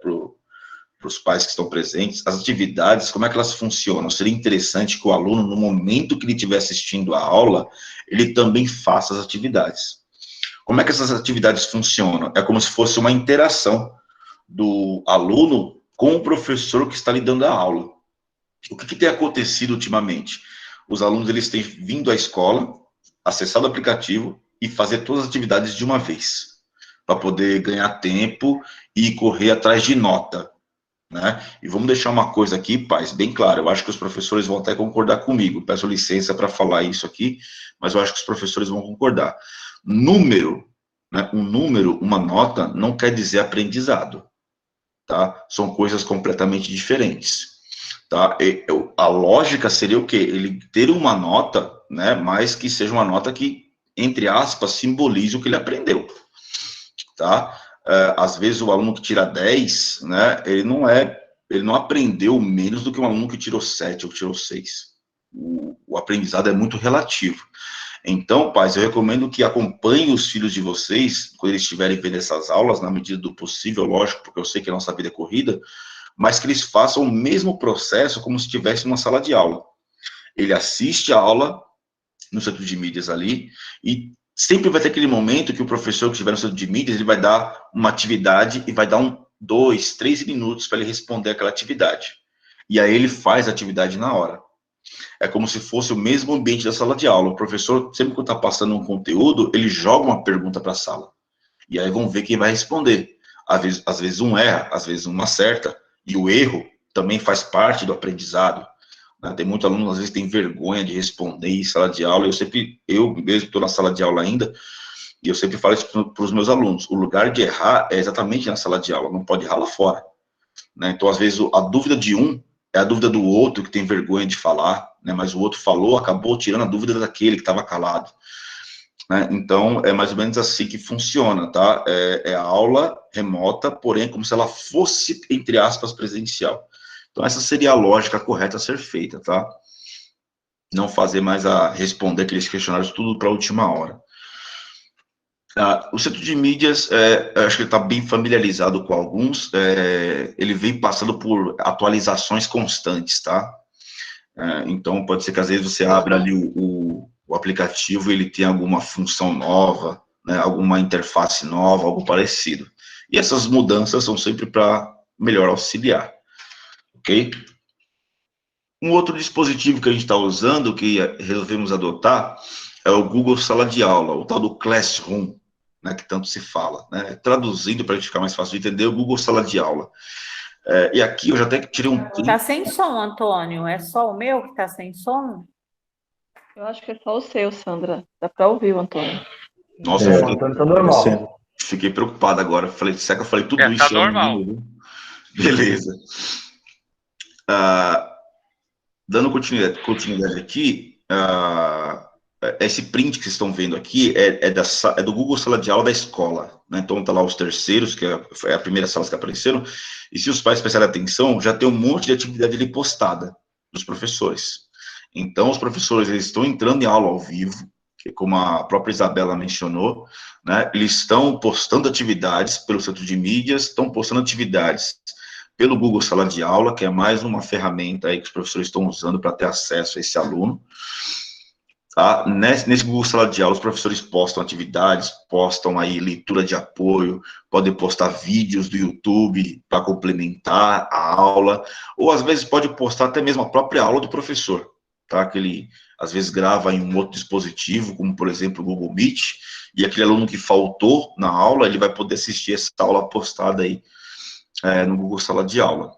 os pais que estão presentes, as atividades, como é que elas funcionam? Seria interessante que o aluno, no momento que ele estiver assistindo a aula, ele também faça as atividades. Como é que essas atividades funcionam? É como se fosse uma interação do aluno com o professor que está lhe dando a aula. O que tem acontecido ultimamente? Os alunos, eles têm vindo à escola, acessado o aplicativo e fazer todas as atividades de uma vez, para poder ganhar tempo e correr atrás de nota, né? E vamos deixar uma coisa aqui, pais, bem claro, eu acho que os professores vão até concordar comigo, peço licença para falar isso aqui, mas eu acho que os professores vão concordar. Número, né, um número, uma nota, não quer dizer aprendizado, tá? São coisas completamente diferentes, tá? A lógica seria o quê? Ele ter uma nota, né, mas que seja uma nota que, entre aspas, simbolize o que ele aprendeu, tá? Às vezes o aluno que tira 10, né, ele não aprendeu menos do que um aluno que tirou 7 ou que tirou 6. O aprendizado é muito relativo. Então, pais, eu recomendo que acompanhem os filhos de vocês, quando eles estiverem vendo essas aulas, na medida do possível, lógico, porque eu sei que a nossa vida é corrida, mas que eles façam o mesmo processo como se estivesse numa sala de aula. Ele assiste a aula no Centro de Mídias ali, e sempre vai ter aquele momento que o professor que estiver no Centro de Mídias, ele vai dar uma atividade e vai dar 2, 3 minutos para ele responder aquela atividade. E aí ele faz a atividade na hora. É como se fosse o mesmo ambiente da sala de aula. O professor, sempre que está passando um conteúdo, ele joga uma pergunta para a sala. E aí vão ver quem vai responder. Às vezes um erra, às vezes um acerta. E o erro também faz parte do aprendizado. Tem muito aluno, às vezes, tem vergonha de responder em sala de aula. Eu mesmo estou na sala de aula ainda, e eu sempre falo isso para os meus alunos. O lugar de errar é exatamente na sala de aula, não pode errar lá fora, né? Então, às vezes, a dúvida de um é a dúvida do outro, que tem vergonha de falar, né? Mas o outro falou, acabou tirando a dúvida daquele que estava calado, né? Então, é mais ou menos assim que funciona, tá? É a aula remota, porém, como se ela fosse, entre aspas, presencial. Então, essa seria a lógica correta a ser feita, tá? Não fazer mais responder aqueles questionários tudo para a última hora. O Centro de Mídias, acho que ele está bem familiarizado com alguns, ele vem passando por atualizações constantes, tá? Então, pode ser que às vezes você abra ali o aplicativo e ele tenha alguma função nova, né, alguma interface nova, algo parecido. E essas mudanças são sempre para melhor auxiliar. Ok? Um outro dispositivo que a gente está usando, que resolvemos adotar, é o Google Sala de Aula, o tal do Classroom, né, que tanto se fala, né? Traduzindo para a gente ficar mais fácil de entender, o Google Sala de Aula. E aqui eu já até tirei um print. Está sem som, Antônio? É só o meu que está sem som? Eu acho que é só o seu, Sandra. Dá para ouvir o Antônio. Nossa, o Antônio tá normal. Fiquei preocupado agora. Será que eu falei tudo isso? Tá normal. Beleza. Dando continuidade aqui, esse print que vocês estão vendo aqui é do Google Sala de Aula da escola, né? Então tá lá os terceiros, que é a primeira sala que apareceram, e se os pais prestarem atenção, já tem um monte de atividade ali postada dos professores. Então os professores, eles estão entrando em aula ao vivo, que como a própria Isabela mencionou, né? Eles estão postando atividades pelo Centro de Mídias, estão postando atividades pelo Google Sala de Aula, que é mais uma ferramenta aí que os professores estão usando para ter acesso a esse aluno. Tá? Nesse Google Sala de Aula, os professores postam atividades, postam aí leitura de apoio, podem postar vídeos do YouTube para complementar a aula, ou às vezes pode postar até mesmo a própria aula do professor, tá? Que ele, às vezes, grava em um outro dispositivo, como, por exemplo, o Google Meet, e aquele aluno que faltou na aula, ele vai poder assistir essa aula postada aí no Google Sala de Aula.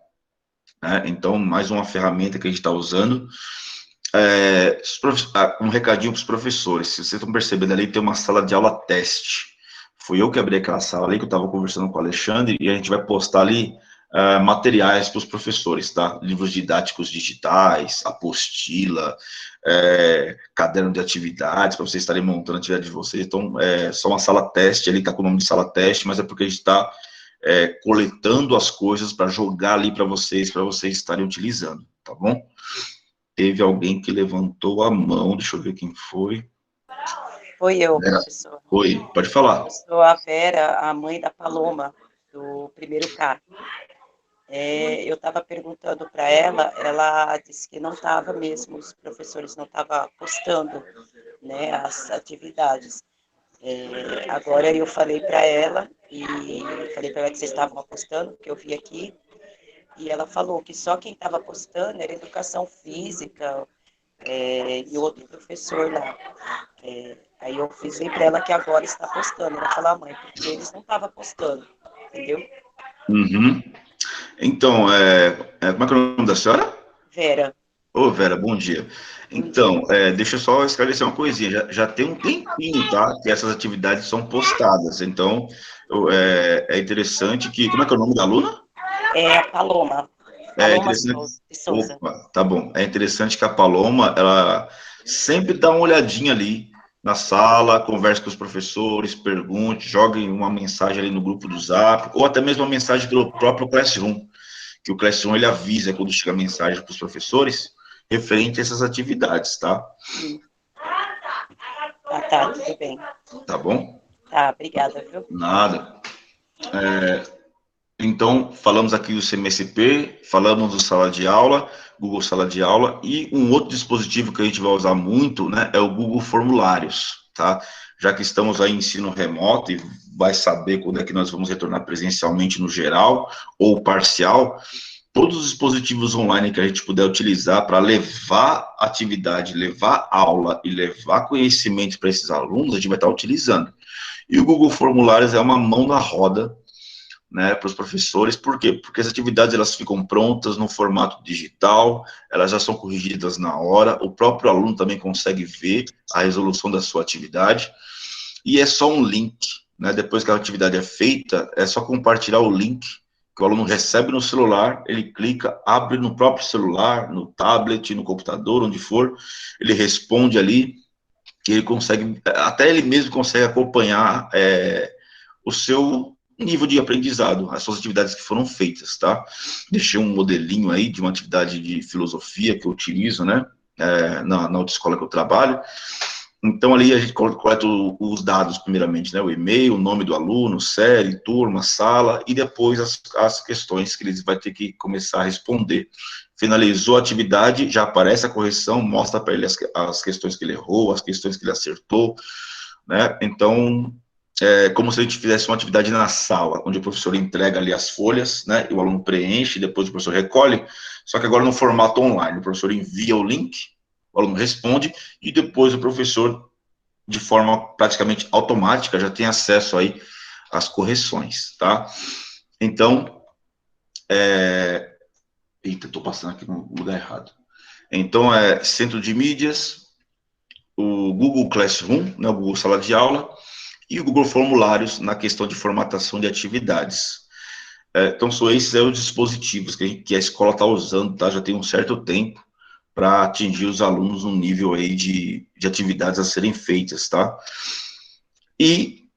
Então, mais uma ferramenta que a gente está usando. Um recadinho para os professores. Se vocês estão percebendo ali, tem uma sala de aula teste. Fui eu que abri aquela sala ali, que eu estava conversando com o Alexandre, e a gente vai postar ali materiais para os professores, tá? Livros didáticos digitais, apostila, caderno de atividades, para vocês estarem montando a atividade de vocês. Então, é só uma sala teste, ali está com o nome de sala teste, mas é porque a gente está coletando as coisas para jogar ali para vocês estarem utilizando, tá bom? Teve alguém que levantou a mão, deixa eu ver quem foi. Foi eu, professor. Oi, pode falar. Eu sou a Vera, a mãe da Paloma, do primeiro K. Eu estava perguntando para ela disse que não estava mesmo, os professores não estavam postando, né, as atividades. Agora eu falei para ela, que vocês estavam apostando, porque eu vi aqui, e ela falou que só quem estava apostando era educação física, e outro professor lá. Aí eu fiz para ela que agora está postando. Ela falou, mãe, porque eles não estavam postando, entendeu? Uhum. Então, como é que é o nome da senhora? Vera. Ô, Vera, bom dia. Então, deixa eu só esclarecer uma coisinha. Já tem um tempinho, tá? Que essas atividades são postadas. Então, é interessante que... Como é que é o nome da aluna? É a Paloma. Paloma de Souza. Opa, tá bom. É interessante que a Paloma, ela sempre dá uma olhadinha ali na sala, converse com os professores, pergunte, jogue uma mensagem ali no grupo do Zap, ou até mesmo uma mensagem pelo próprio Classroom, que o Classroom, ele avisa quando chega a mensagem para os professores, referente a essas atividades, tá? Tá, tudo bem. Tá bom? Tá, obrigada, viu? Nada. Então, falamos aqui do CMSP, falamos do Sala de Aula, Google Sala de Aula, e um outro dispositivo que a gente vai usar muito, né, é o Google Formulários, tá? Já que estamos aí em ensino remoto e vai saber quando é que nós vamos retornar presencialmente no geral ou parcial, todos os dispositivos online que a gente puder utilizar para levar atividade, levar aula e levar conhecimento para esses alunos, a gente vai estar utilizando. E o Google Formulários é uma mão na roda, né, para os professores. Por quê? Porque as atividades, elas ficam prontas no formato digital, elas já são corrigidas na hora, o próprio aluno também consegue ver a resolução da sua atividade, e é só um link, né, depois que a atividade é feita, é só compartilhar o link, que o aluno recebe no celular, ele clica, abre no próprio celular, no tablet, no computador, onde for, ele responde ali, e ele consegue, até ele mesmo consegue acompanhar o seu nível de aprendizado, as suas atividades que foram feitas, tá? Deixei um modelinho aí de uma atividade de filosofia que eu utilizo, né, na autoescola que eu trabalho. Então, ali a gente coleta os dados, primeiramente, né, o e-mail, o nome do aluno, série, turma, sala, e depois as questões que eles vão ter que começar a responder. Finalizou a atividade, já aparece a correção, mostra para ele as questões que ele errou, as questões que ele acertou, né? Então, como se a gente fizesse uma atividade na sala, onde o professor entrega ali as folhas, né, e o aluno preenche, depois o professor recolhe, só que agora no formato online, o professor envia o link, o aluno responde, e depois o professor, de forma praticamente automática, já tem acesso aí às correções, tá? Então, eita, estou passando aqui no lugar errado. Então, centro de mídias, o Google Classroom, né, o Google Sala de Aula, e o Google Formulários na questão de formatação de atividades. Então, são esses os dispositivos que a escola está usando, tá? Já tem um certo tempo para atingir os alunos no nível aí de atividades a serem feitas, tá? E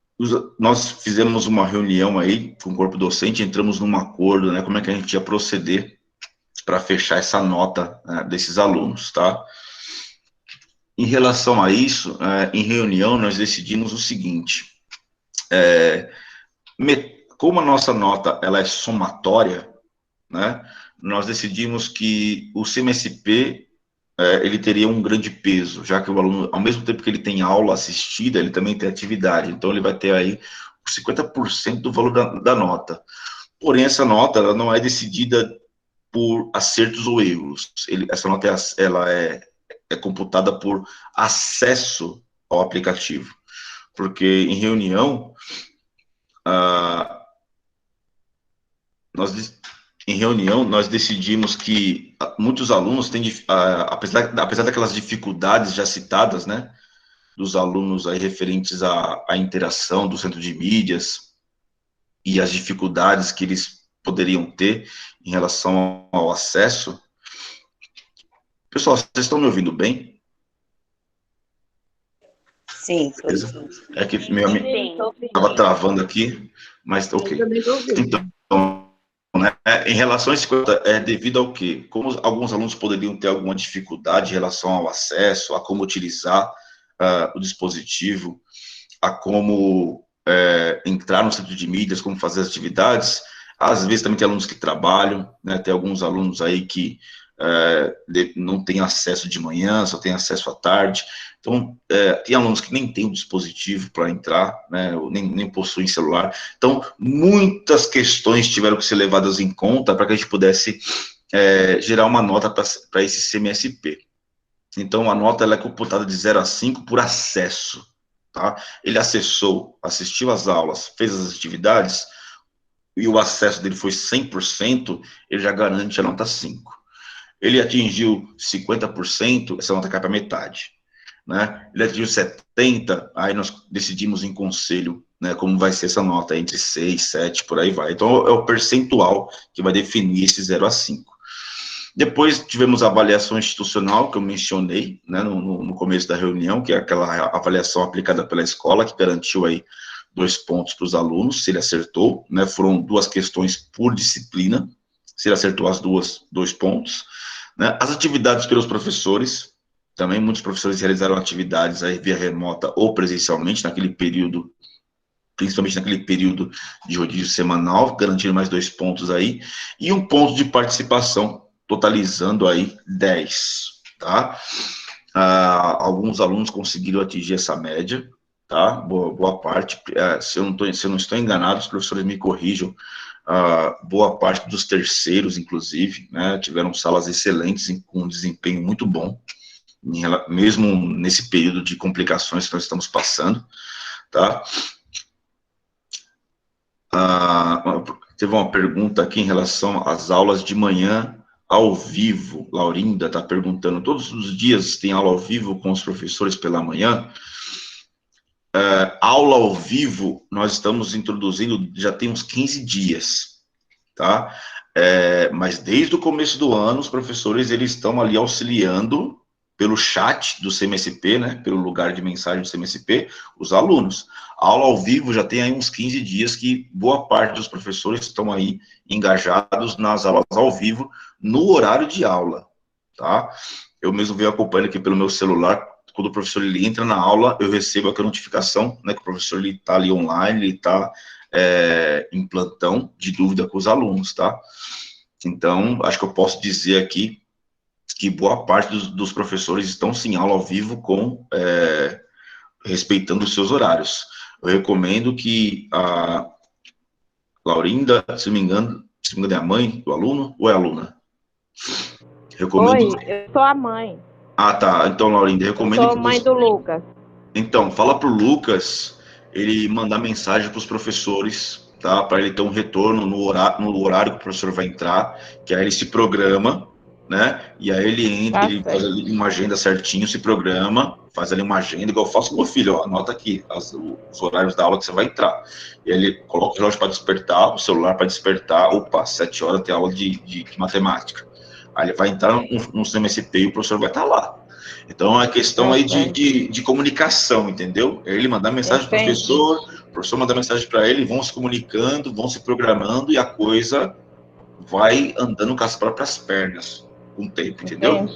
nós fizemos uma reunião aí com o corpo docente, entramos num acordo, né, como é que a gente ia proceder para fechar essa nota, né, desses alunos, tá? Em relação a isso, em reunião, nós decidimos o seguinte, como a nossa nota ela é somatória, né, nós decidimos que o CMSP, ele teria um grande peso, já que o aluno, ao mesmo tempo que ele tem aula assistida, ele também tem atividade, então ele vai ter aí 50% do valor da nota. Porém, essa nota ela não é decidida por acertos ou erros, essa nota ela é computada por acesso ao aplicativo, porque em reunião, nós decidimos que muitos alunos têm, apesar daquelas dificuldades já citadas, né, dos alunos aí referentes à interação do centro de mídias e as dificuldades que eles poderiam ter em relação ao acesso. Pessoal, vocês estão me ouvindo bem? Sim, é que meu estava travando aqui, mas ok. Então, né, em relação a esse devido ao quê? Como alguns alunos poderiam ter alguma dificuldade em relação ao acesso, a como utilizar o dispositivo, a como entrar no centro de mídias, como fazer as atividades. Às vezes também tem alunos que trabalham, né, tem alguns alunos aí que não tem acesso de manhã, só tem acesso à tarde. Então, tem alunos que nem têm o dispositivo para entrar, né, nem possuem celular. Então, muitas questões tiveram que ser levadas em conta para que a gente pudesse gerar uma nota para esse CMSP. Então, a nota ela é computada de 0 a 5 por acesso. Tá? Ele assistiu às aulas, fez as atividades, e o acesso dele foi 100%, ele já garante a nota 5. Ele atingiu 50%, essa nota cai para metade. Né? Ele atingiu 70%, aí nós decidimos em conselho, né, como vai ser essa nota, entre 6, 7, por aí vai. Então, é o percentual que vai definir esse 0 a 5. Depois tivemos a avaliação institucional, que eu mencionei, né, no começo da reunião, que é aquela avaliação aplicada pela escola, que garantiu aí 2 pontos para os alunos, se ele acertou, né, foram 2 questões por disciplina, se ele acertou as 2 pontos. Né, as atividades pelos professores, também muitos professores realizaram atividades aí via remota ou presencialmente, naquele período, principalmente naquele período de rodízio semanal, garantindo mais 2 pontos aí, e 1 ponto de participação, totalizando aí 10, tá? Alguns alunos conseguiram atingir essa média, tá? Boa parte, se eu não estou enganado, os professores me corrijam, boa parte dos terceiros, inclusive, né, tiveram salas excelentes, com um desempenho muito bom, mesmo nesse período de complicações que nós estamos passando, tá? Teve uma pergunta aqui em relação às aulas de manhã ao vivo. Laurinda está perguntando, todos os dias tem aula ao vivo com os professores pela manhã? Aula ao vivo, nós estamos introduzindo, já tem uns 15 dias, tá? Mas desde o começo do ano, os professores, eles estão ali auxiliando pelo chat do CMSP, né, pelo lugar de mensagem do CMSP, os alunos. A aula ao vivo já tem aí uns 15 dias que boa parte dos professores estão aí engajados nas aulas ao vivo, no horário de aula, tá? Eu mesmo venho acompanhando aqui pelo meu celular, quando o professor ele entra na aula, eu recebo aquela notificação, né, que o professor ele está ali online, ele está em plantão de dúvida com os alunos, tá? Então, acho que eu posso dizer aqui que boa parte dos professores estão, sim, aula ao vivo, respeitando os seus horários. Eu recomendo que a Laurinda, se não me engano é a mãe do aluno ou é a aluna? Oi, eu sou a mãe. Ah, tá. Então, Laurinda, recomendo eu sou mãe do Lucas. Então, fala pro Lucas ele mandar mensagem para os professores, tá? Para ele ter um retorno no horário que o professor vai entrar, que aí ele se programa, né? E aí ele entra, ele faz ali uma agenda certinho, se programa, faz ali uma agenda, igual eu faço com meu filho, ó, anota aqui os horários da aula que você vai entrar. E aí ele coloca o relógio para despertar, o celular para despertar, opa, 7 horas tem aula de matemática. Aí ele vai entrar no CMSP e o professor vai estar lá. Então, é questão aí de comunicação, entendeu? Ele mandar mensagem para o professor mandar mensagem para ele, vão se comunicando, vão se programando, e a coisa vai andando com as próprias pernas com o tempo, entendeu?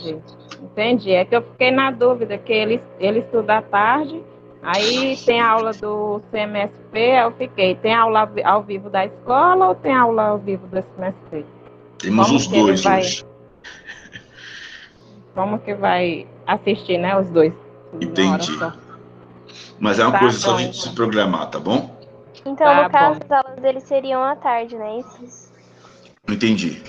Entendi. É que eu fiquei na dúvida, que ele estuda à tarde, aí tem a aula do CMSP, eu fiquei, tem aula ao vivo da escola ou tem aula ao vivo do CMSP? Temos os dois hoje. Como que vai assistir, né, os dois? Entendi. Mas é uma coisa só de se programar, tá bom? Então, no caso, as aulas deles seriam à tarde, não é isso? Não entendi.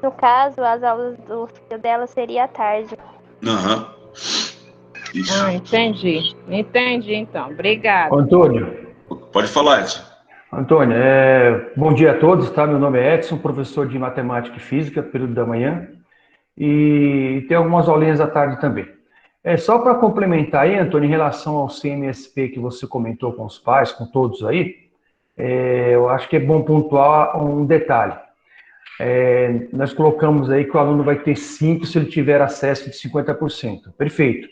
No caso, as aulas do filho dela seria à tarde. Aham. Isso. Entendi, então. Obrigada. Antônio. Pode falar, Edson. Antônio, bom dia a todos, tá? Meu nome é Edson, professor de Matemática e Física, período da manhã. E tem algumas aulinhas à tarde também. Só para complementar aí, Antônio, em relação ao CMSP que você comentou com os pais, com todos aí, eu acho que é bom pontuar um detalhe. Nós colocamos aí que o aluno vai ter 5 se ele tiver acesso de 50%. Perfeito.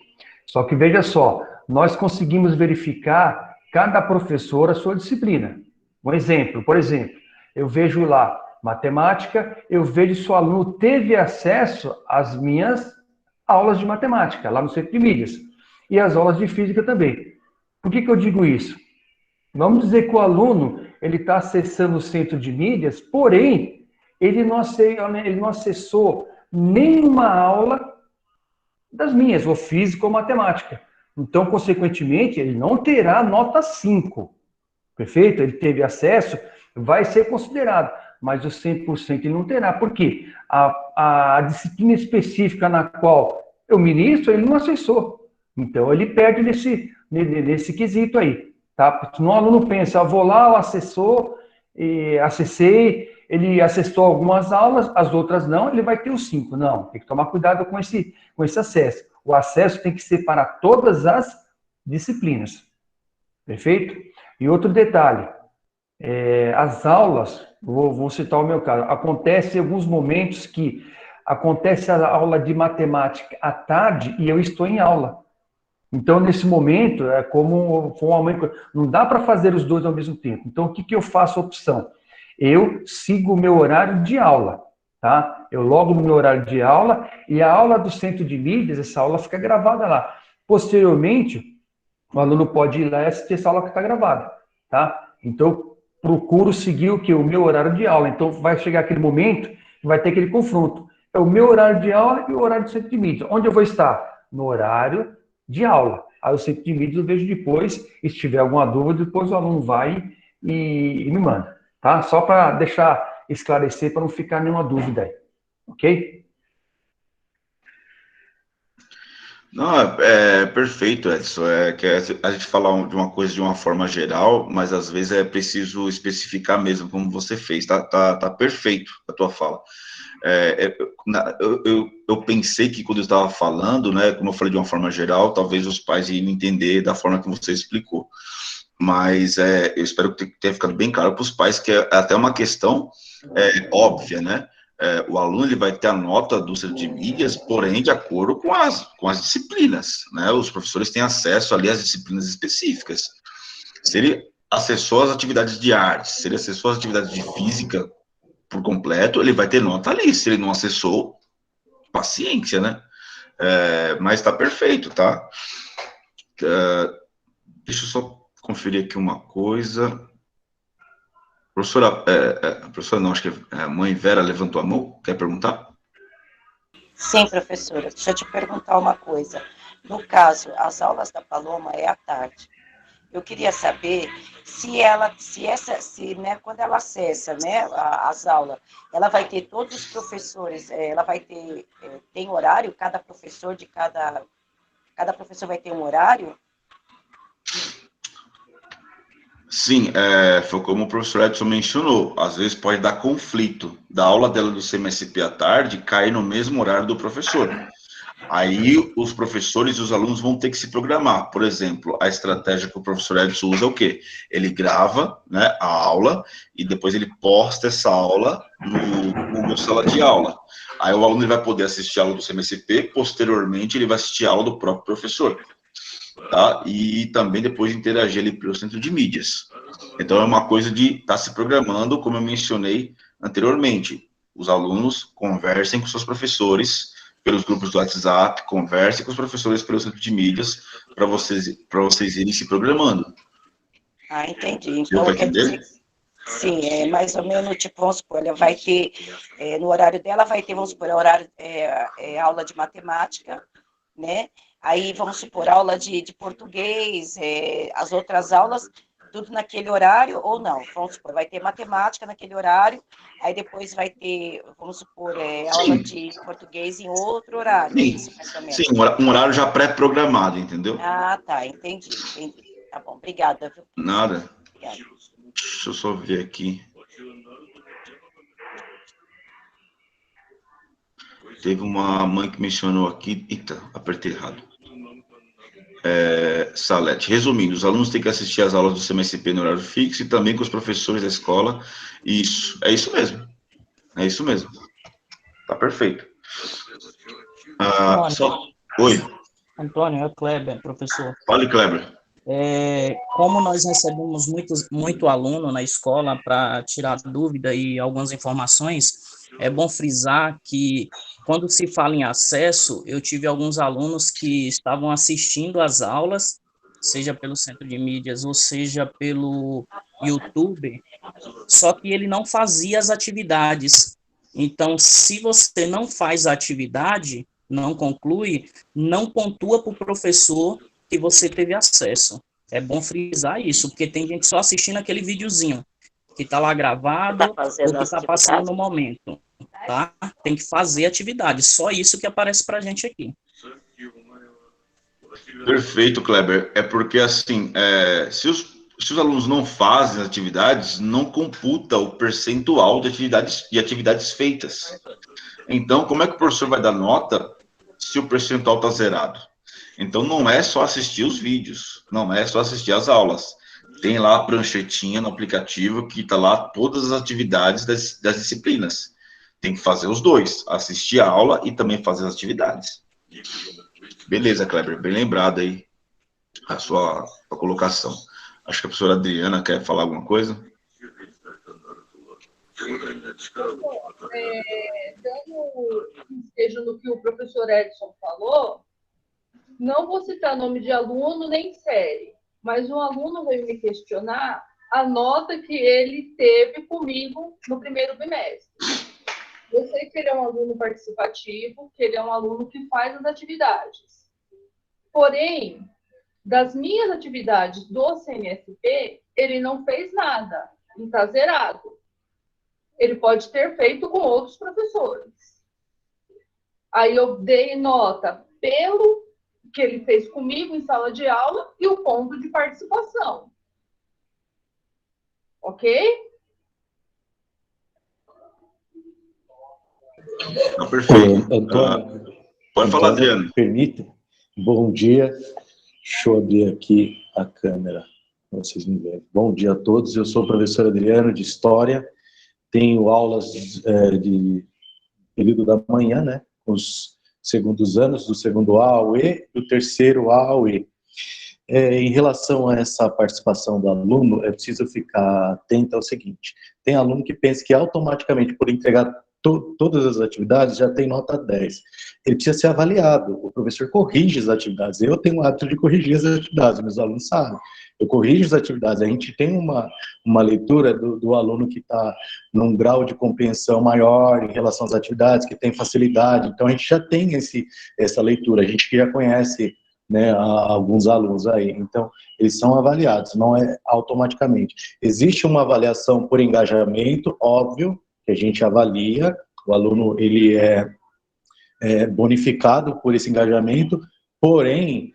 Só que veja só, nós conseguimos verificar cada professor a sua disciplina. Um exemplo, por exemplo, eu vejo lá matemática, eu vejo se o aluno teve acesso às minhas aulas de matemática, lá no Centro de Mídias, e as aulas de física também. Por que eu digo isso? Vamos dizer que o aluno ele está acessando o Centro de Mídias, porém, ele não acessou nenhuma aula das minhas, ou física ou matemática. Então, consequentemente, ele não terá nota 5. Perfeito? Ele teve acesso, vai ser considerado, mas o 100% ele não terá. Por quê? A disciplina específica na qual eu ministro, ele não acessou. Então, ele perde nesse quesito aí. Tá? Se um aluno pensa, vou lá, acessei, ele acessou algumas aulas, as outras não, ele vai ter os 5. Não, tem que tomar cuidado com esse acesso. O acesso tem que ser para todas as disciplinas. Perfeito? E outro detalhe, as aulas, vou citar o meu caso, acontece em alguns momentos que acontece a aula de matemática à tarde e eu estou em aula. Então, nesse momento, é como um aumento, não dá para fazer os dois ao mesmo tempo. Então, o que eu faço a opção? Eu sigo o meu horário de aula, tá? Eu logo no meu horário de aula e a aula do Centro de Mídias, essa aula fica gravada lá. Posteriormente, o aluno pode ir lá e assistir essa aula que está gravada, tá? Então, eu procuro seguir o meu horário de aula. Então, vai chegar aquele momento que vai ter aquele confronto. É o meu horário de aula e o horário do Centro de Mídias. Onde eu vou estar? No horário de aula. Aí o Centro de Mídias eu vejo depois, e se tiver alguma dúvida, depois o aluno vai e me manda, tá? Só para deixar esclarecer, para não ficar nenhuma dúvida aí, ok? Não, perfeito, Edson. Que a gente fala de uma coisa de uma forma geral, mas às vezes é preciso especificar mesmo, como você fez. Tá perfeito a tua fala. Eu pensei que quando eu estava falando, né, como eu falei de uma forma geral, talvez os pais iam entender da forma que você explicou. Mas eu espero que tenha ficado bem claro para os pais que é até uma questão óbvia, né? O aluno ele vai ter a nota do Centro de Mídias, porém, de acordo com as disciplinas, né? Os professores têm acesso ali às disciplinas específicas. Se ele acessou as atividades de arte, se ele acessou as atividades de física por completo, ele vai ter nota ali. Se ele não acessou, paciência, né? Mas tá perfeito, tá? Deixa eu só conferir aqui uma coisa. Professora não, acho que a mãe Vera levantou a mão, quer perguntar? Sim, professora, deixa eu te perguntar uma coisa. No caso, as aulas da Paloma é à tarde. Eu queria saber quando ela acessa, né, as aulas, ela vai ter todos os professores, ela vai ter, tem horário, cada professor vai ter um horário? Sim, foi como o professor Edson mencionou, às vezes pode dar conflito da aula dela do CMSP à tarde cair no mesmo horário do professor. Aí os professores e os alunos vão ter que se programar. Por exemplo, a estratégia que o professor Edson usa é o quê? Ele grava, né, a aula e depois ele posta essa aula no Google Sala de Aula. Aí o aluno vai poder assistir a aula do CMSP, posteriormente ele vai assistir a aula do próprio professor. Tá? E também depois interagir ali pelo Centro de Mídias. Então, é uma coisa de estar se programando, como eu mencionei anteriormente. Os alunos conversem com seus professores pelos grupos do WhatsApp, conversem com os professores pelo Centro de Mídias, para vocês irem se programando. Ah, entendi. Então, quer dizer, sim, é mais ou menos, tipo, vamos supor, ela vai ter, no horário dela, vai ter, vamos supor, aula de matemática, né? Aí, vamos supor, aula de português, as outras aulas, tudo naquele horário, ou não? Vamos supor, vai ter matemática naquele horário, aí depois vai ter, vamos supor, aula de português em outro horário, Sim, é isso, mais ou menos? Sim, um horário já pré-programado, entendeu? Ah, tá, entendi. Tá bom, obrigada. Nada. Obrigada. Deixa eu só ver aqui. Teve uma mãe que mencionou aqui. Eita, apertei errado. Salete. Resumindo, os alunos têm que assistir às aulas do CMSP no horário fixo e também com os professores da escola. Isso, é isso mesmo. É isso mesmo. Tá perfeito. Oi. Antônio, é Kleber, professor. Fale, Kleber. Como nós recebemos muito aluno na escola para tirar dúvida e algumas informações, é bom frisar que, quando se fala em acesso, eu tive alguns alunos que estavam assistindo às aulas, seja pelo Centro de Mídias ou seja pelo YouTube, só que ele não fazia as atividades. Então, se você não faz a atividade, não conclui, não pontua para o professor que você teve acesso. É bom frisar isso, porque tem gente só assistindo aquele videozinho que está lá gravado ou que está passando no momento, tá? Tem que fazer atividade, só isso que aparece para a gente aqui. Perfeito, Kleber. É porque, assim, se os alunos não fazem as atividades, não computa o percentual de atividades feitas. Então, como é que o professor vai dar nota se o percentual está zerado? Então, não é só assistir os vídeos, não é só assistir as aulas. Tem lá a pranchetinha no aplicativo que está lá todas as atividades das disciplinas. Tem que fazer os dois, assistir a aula e também fazer as atividades. Beleza, Kleber, bem lembrado aí a sua colocação. Acho que a professora Adriana quer falar alguma coisa. Dando ensejo no que o professor Edson falou, não vou citar nome de aluno nem série, mas um aluno veio me questionar a nota que ele teve comigo no primeiro bimestre. Eu sei que ele é um aluno participativo, que ele é um aluno que faz as atividades. Porém, das minhas atividades do CMSP, ele não fez nada, ele está zerado. Ele pode ter feito com outros professores. Aí eu dei nota pelo que ele fez comigo em sala de aula e o ponto de participação. Ok? Não, perfeito. Antônio, pode falar, Adriano. Permita? Bom dia. Deixa eu abrir aqui a câmera para vocês me verem. Bom dia a todos. Eu sou o professor Adriano, de História. Tenho aulas de período da manhã, né? Os segundos anos, do segundo A ao E, do terceiro A ao E. Em relação a essa participação do aluno, é preciso ficar atento ao seguinte: tem aluno que pensa que automaticamente, por entregar todas as atividades, já tem nota 10. Ele precisa ser avaliado, o professor corrige as atividades. Eu tenho o hábito de corrigir as atividades, meus alunos sabem. Eu corrijo as atividades, a gente tem uma leitura do aluno que está num grau de compreensão maior em relação às atividades, que tem facilidade, então a gente já tem essa leitura, a gente já conhece, né, alguns alunos aí, então eles são avaliados, não é automaticamente. Existe uma avaliação por engajamento, óbvio, que a gente avalia, o aluno ele é bonificado por esse engajamento, porém,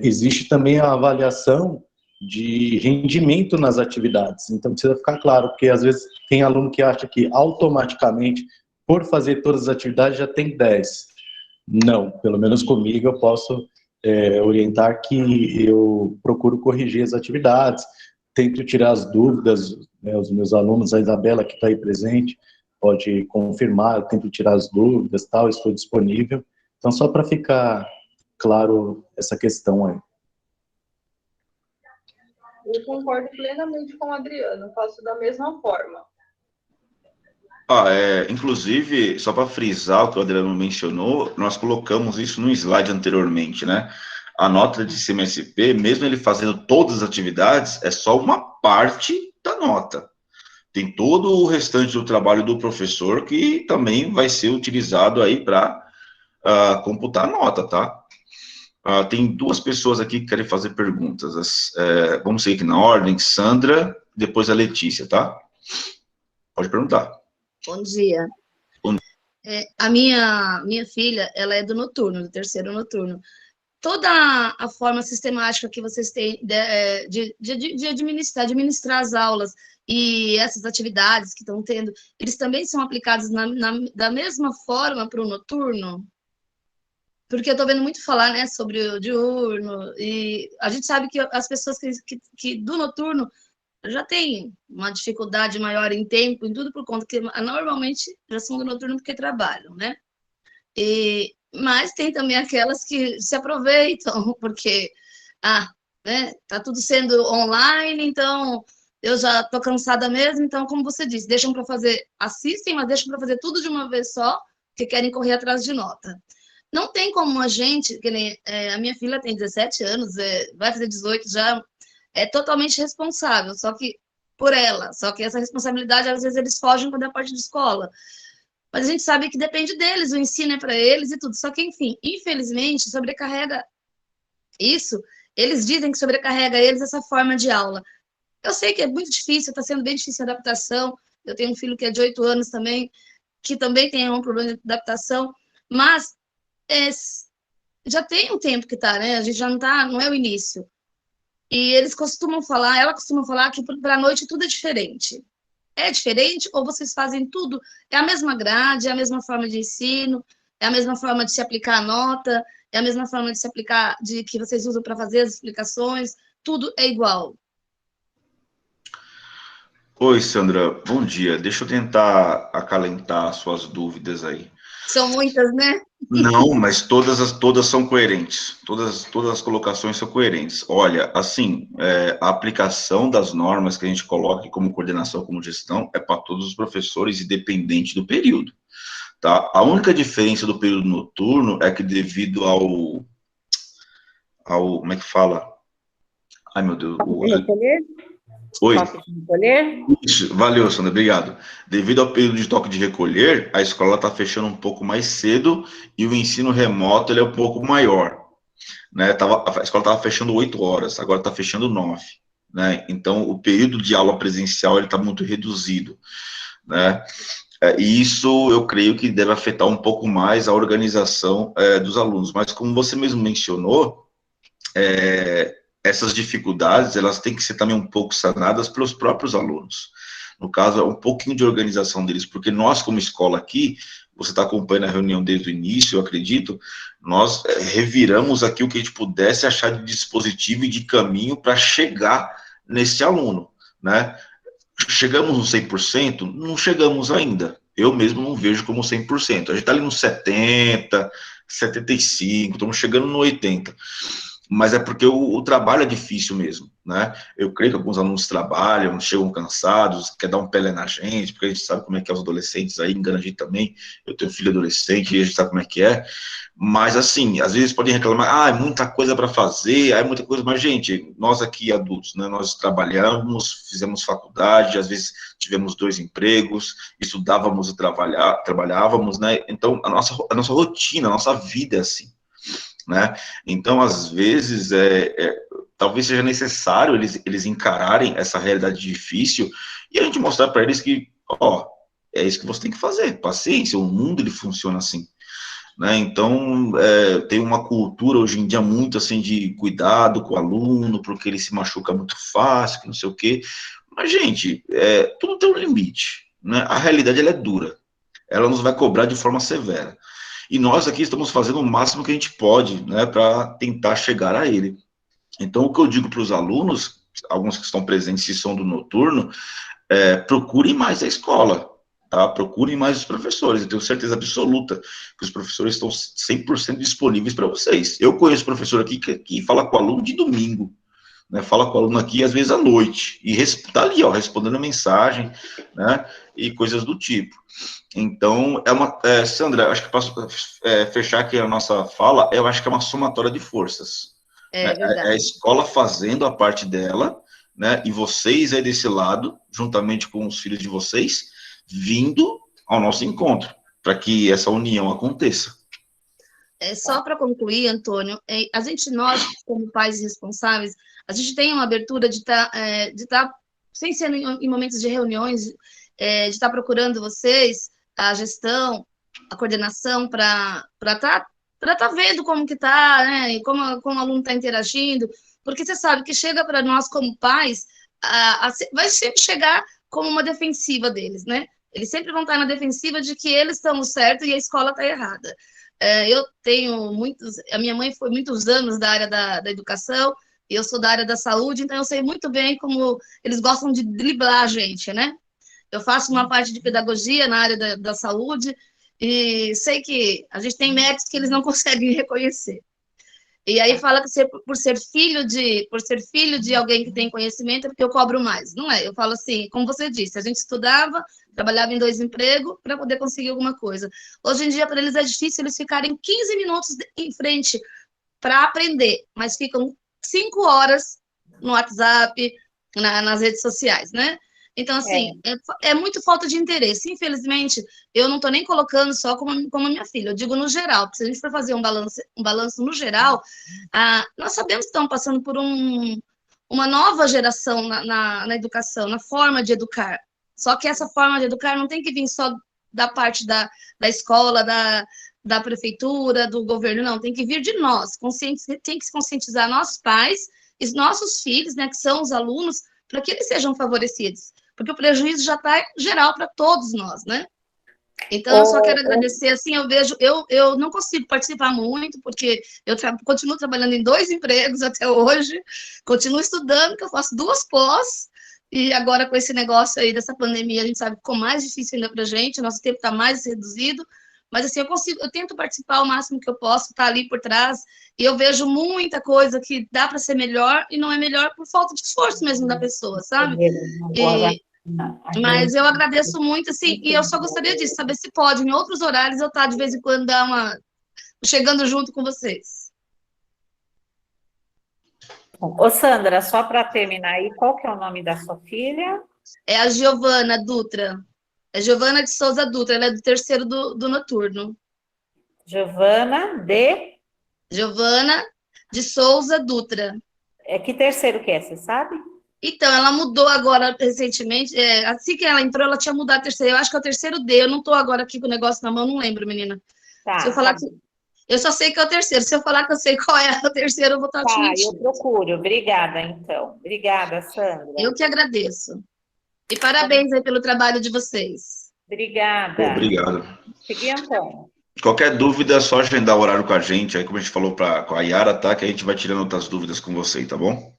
existe também a avaliação de rendimento nas atividades, então precisa ficar claro, porque às vezes tem aluno que acha que automaticamente, por fazer todas as atividades, já tem 10. Não, pelo menos comigo eu posso orientar que eu procuro corrigir as atividades, tento tirar as dúvidas, né, os meus alunos, a Isabela que está aí presente, pode confirmar, eu tento tirar as dúvidas, tal, estou disponível. Então, só para ficar claro essa questão aí. Eu concordo plenamente com o Adriano, faço da mesma forma. Inclusive, só para frisar o que o Adriano mencionou, nós colocamos isso no slide anteriormente, né? A nota de CMSP, mesmo ele fazendo todas as atividades, é só uma parte da nota. Tem todo o restante do trabalho do professor que também vai ser utilizado aí para computar a nota, tá? Tem duas pessoas aqui que querem fazer perguntas. Vamos seguir aqui na ordem, Sandra, depois a Letícia, tá? Pode perguntar. Bom dia. A minha filha, ela é do noturno, do terceiro noturno. Toda a forma sistemática que vocês têm de administrar as aulas e essas atividades que estão tendo, eles também são aplicados da mesma forma para o noturno? porque eu estou vendo muito falar, né, sobre o diurno, e a gente sabe que as pessoas que do noturno já têm uma dificuldade maior em tempo, em tudo por conta que normalmente já são do noturno porque trabalham, né? Mas tem também aquelas que se aproveitam, porque, né, tá tudo sendo online, então eu já tô cansada mesmo, então, como você disse, deixam para fazer, assistem, mas deixam para fazer tudo de uma vez só, que querem correr atrás de nota. Não tem como a gente, que nem a minha filha tem 17 anos, vai fazer 18 já, é totalmente responsável, só que por ela, só que essa responsabilidade, às vezes, eles fogem quando é a parte de escola. Mas a gente sabe que depende deles, o ensino é para eles e tudo. Só que, enfim, infelizmente, sobrecarrega isso. Eles dizem que sobrecarrega eles essa forma de aula. Eu sei que é muito difícil, está sendo bem difícil a adaptação. Eu tenho um filho que é de 8 anos também, que também tem um problema de adaptação, mas já tem um tempo que está, né? A gente já não é o início. E eles costumam falar, ela costuma falar que para a noite tudo é diferente. É diferente ou vocês fazem tudo? É a mesma grade, é a mesma forma de ensino, é a mesma forma de se aplicar a nota, é a mesma forma de se aplicar, de que vocês usam para fazer as explicações, tudo é igual. Oi, Sandra, bom dia. Deixa eu tentar acalentar suas dúvidas aí. São muitas, né? Não, mas todas são coerentes. Todas as colocações são coerentes. Olha, assim, a aplicação das normas que a gente coloca aqui como coordenação, como gestão, é para todos os professores, independente do período. Tá? A única diferença do período noturno é que devido ao como é que fala? Ai, meu Deus. Oi. Isso, valeu, Sandra, obrigado. Devido ao período de toque de recolher, a escola está fechando um pouco mais cedo e o ensino remoto ele é um pouco maior. Né? A escola estava fechando 8 horas, agora está fechando 9. Né? Então, o período de aula presencial está muito reduzido. Né? E isso eu creio que deve afetar um pouco mais a organização dos alunos. Mas, como você mesmo mencionou, essas dificuldades, elas têm que ser também um pouco sanadas pelos próprios alunos. No caso, um pouquinho de organização deles, porque nós, como escola aqui, você está acompanhando a reunião desde o início, eu acredito, nós reviramos aqui o que a gente pudesse achar de dispositivo e de caminho para chegar nesse aluno, né? Chegamos no 100%? Não chegamos ainda. Eu mesmo não vejo como 100%. A gente está ali no 70%, 75%, estamos chegando no 80%. Mas é porque o trabalho é difícil mesmo, né? Eu creio que alguns alunos trabalham, chegam cansados, quer dar um pele na gente, porque a gente sabe como é que é os adolescentes aí, engana a gente também. Eu tenho filho adolescente e a gente sabe como é que é. Mas, assim, às vezes podem reclamar, é muita coisa para fazer, é muita coisa. Mas, gente, nós aqui adultos, né, nós trabalhamos, fizemos faculdade, às vezes tivemos 2 empregos, estudávamos e trabalhávamos, né? Então, a nossa rotina, a nossa vida é assim. Né? Então, às vezes, talvez seja necessário eles encararem essa realidade difícil e a gente mostrar para eles que, é isso que você tem que fazer, paciência, o mundo ele funciona assim. Né? Então, tem uma cultura hoje em dia muito assim de cuidado com o aluno, porque ele se machuca muito fácil, que não sei o quê. Mas, gente, tudo tem um limite. Né? A realidade ela é dura, ela nos vai cobrar de forma severa. E nós aqui estamos fazendo o máximo que a gente pode, né, para tentar chegar a ele. Então, o que eu digo para os alunos, alguns que estão presentes e são do noturno, procurem mais a escola, tá? Procurem mais os professores. Eu tenho certeza absoluta que os professores estão 100% disponíveis para vocês. Eu conheço professor aqui que fala com o aluno de domingo, né, fala com o aluno aqui, às vezes, à noite, e está ali, respondendo mensagem, né, e coisas do tipo. Então, Sandra, acho que posso fechar aqui a nossa fala, eu acho que é uma somatória de forças. É verdade. É a escola fazendo a parte dela, né, e vocês aí desse lado, juntamente com os filhos de vocês, vindo ao nosso encontro, para que essa união aconteça. Só para concluir, Antônio, nós, como pais responsáveis, a gente tem uma abertura de estar, sem ser em momentos de reuniões, de estar procurando vocês, a gestão, a coordenação, para estar vendo como que está, né, e como o aluno está interagindo, porque você sabe que chega para nós como pais, vai sempre chegar como uma defensiva deles, né? Eles sempre vão estar na defensiva de que eles estão certo e a escola está errada. Eu tenho a minha mãe foi muitos anos da área da educação, e eu sou da área da saúde, então eu sei muito bem como eles gostam de driblar a gente, né? Eu faço uma parte de pedagogia na área da saúde, e sei que a gente tem méritos que eles não conseguem reconhecer. E aí fala que por ser filho de alguém que tem conhecimento é porque eu cobro mais. Não é, eu falo assim, como você disse, a gente estudava, trabalhava em 2 empregos para poder conseguir alguma coisa. Hoje em dia, para eles é difícil eles ficarem 15 minutos em frente para aprender, mas ficam 5 horas no WhatsApp, nas redes sociais, né? Então, assim, é muito falta de interesse. Infelizmente, eu não estou nem colocando só como a minha filha, eu digo no geral, porque se a gente for fazer um balanço no geral, nós sabemos que estamos passando por uma nova geração na educação, na forma de educar. Só que essa forma de educar não tem que vir só da parte da escola, da prefeitura, do governo, não, tem que vir de nós, tem que se conscientizar nossos pais e nossos filhos, né, que são os alunos, para que eles sejam favorecidos, porque o prejuízo já está geral para todos nós, né? Então, eu só quero agradecer, assim, eu não consigo participar muito, porque eu continuo trabalhando em 2 empregos até hoje, continuo estudando, que eu faço 2 pós, e agora com esse negócio aí dessa pandemia, a gente sabe que ficou mais difícil ainda para a gente, nosso tempo está mais reduzido, mas assim, eu tento participar o máximo que eu posso, estar ali por trás, e eu vejo muita coisa que dá para ser melhor, e não é melhor por falta de esforço mesmo da pessoa, sabe? Mas eu agradeço muito, assim, e eu só gostaria de saber se pode, em outros horários, eu estar de vez em quando chegando junto com vocês. Ô, Sandra, só para terminar aí, qual que é o nome da sua filha? É a Giovana Dutra. É Giovana de Souza Dutra, ela é do 3º do noturno. Giovana de Souza Dutra. Que 3º que é, você sabe? Então, ela mudou agora recentemente, assim que ela entrou, ela tinha mudado a 3º, eu acho que é o 3º D, eu não estou agora aqui com o negócio na mão, não lembro, menina. Tá, se eu falar eu só sei que é o 3º, se eu falar que eu sei qual é o 3º, eu vou estar te mentindo. Eu procuro, obrigada, então. Obrigada, Sandra. Eu que agradeço. E parabéns aí pelo trabalho de vocês. Obrigada. Obrigado. Segui, Antônio. Qualquer dúvida, é só agendar o horário com a gente, aí como a gente falou com a Yara, tá? Que a gente vai tirando outras dúvidas com você, tá bom?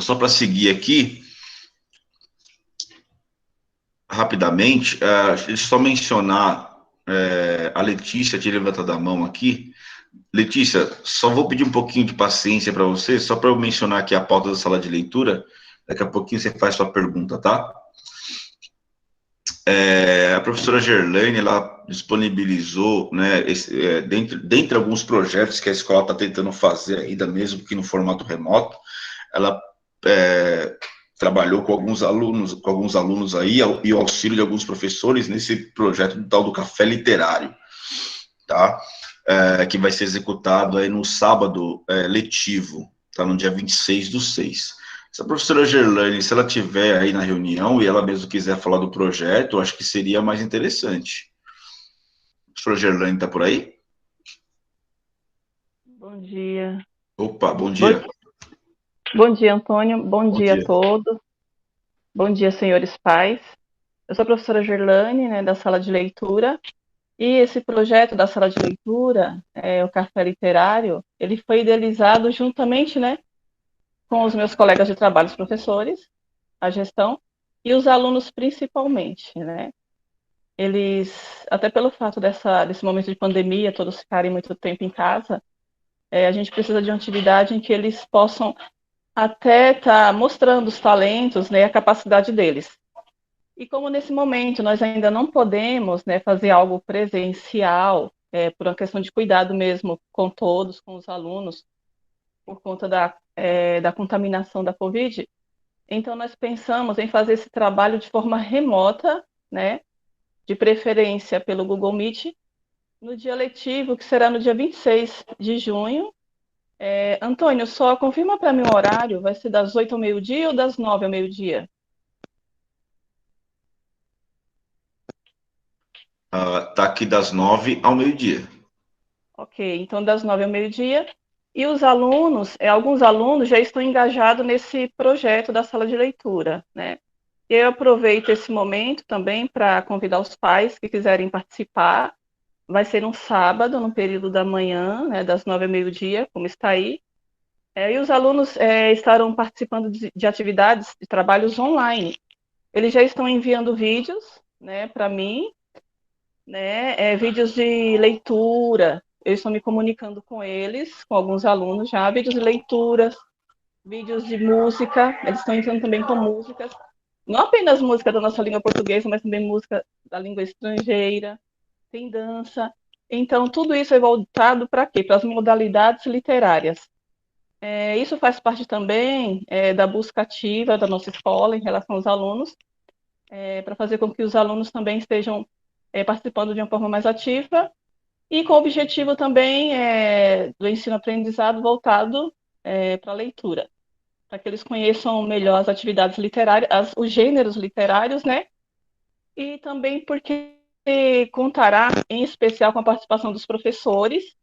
Só para seguir aqui, rapidamente, deixa eu só mencionar, a Letícia tinha levantado a mão aqui. Letícia, só vou pedir um pouquinho de paciência para você, só para eu mencionar aqui a pauta da sala de leitura, daqui a pouquinho você faz sua pergunta, tá? A professora Gerlaine, ela disponibilizou, né, dentre alguns projetos que a escola está tentando fazer ainda, mesmo que no formato remoto, ela trabalhou com alguns alunos aí, e o auxílio de alguns professores nesse projeto tal do Café Literário, tá? Que vai ser executado aí no sábado letivo, tá? No dia 26/6. Se a professora Gerlaine, se ela estiver aí na reunião e ela mesmo quiser falar do projeto, eu acho que seria mais interessante. A professora Gerlaine está por aí? Bom dia. Opa, bom dia. Bom dia, Antônio. Bom dia a todos. Bom dia, senhores pais. Eu sou a professora Gerlaine, né, da sala de leitura, e esse projeto da sala de leitura, o Café Literário, ele foi idealizado juntamente, né, com os meus colegas de trabalho, os professores, a gestão, e os alunos principalmente, né. Eles, até pelo fato desse momento de pandemia, todos ficarem muito tempo em casa, a gente precisa de uma atividade em que eles possam até estar mostrando os talentos, né, a capacidade deles. E como nesse momento nós ainda não podemos, né, fazer algo presencial, por uma questão de cuidado mesmo com todos, com os alunos, por conta da contaminação da Covid, então nós pensamos em fazer esse trabalho de forma remota, né, de preferência pelo Google Meet, no dia letivo, que será no dia 26 de junho. Antônio, só confirma para mim o horário, vai ser das 8 ao meio-dia ou das 9 ao meio-dia? Tá aqui das 9 ao meio-dia. Ok, então das 9 ao meio-dia. E os alunos, alguns alunos já estão engajados nesse projeto da sala de leitura, né? E eu aproveito esse momento também para convidar os pais que quiserem participar. Vai ser um sábado, no período da manhã, né, das 9 ao meio-dia, como está aí. E os alunos estarão participando de atividades, de trabalhos online. Eles já estão enviando vídeos, né, para mim, né, vídeos de leitura. Eu estou me comunicando com eles, com alguns alunos já, vídeos de leituras, vídeos de música. Eles estão entrando também com músicas, não apenas música da nossa língua portuguesa, mas também música da língua estrangeira, tem dança. Então, tudo isso é voltado para quê? Para as modalidades literárias. Isso faz parte também da busca ativa da nossa escola em relação aos alunos, para fazer com que os alunos também estejam participando de uma forma mais ativa e com o objetivo também do ensino-aprendizado voltado para a leitura, para que eles conheçam melhor as atividades literárias, os gêneros literários, né? E também porque contará, em especial, com a participação dos professores.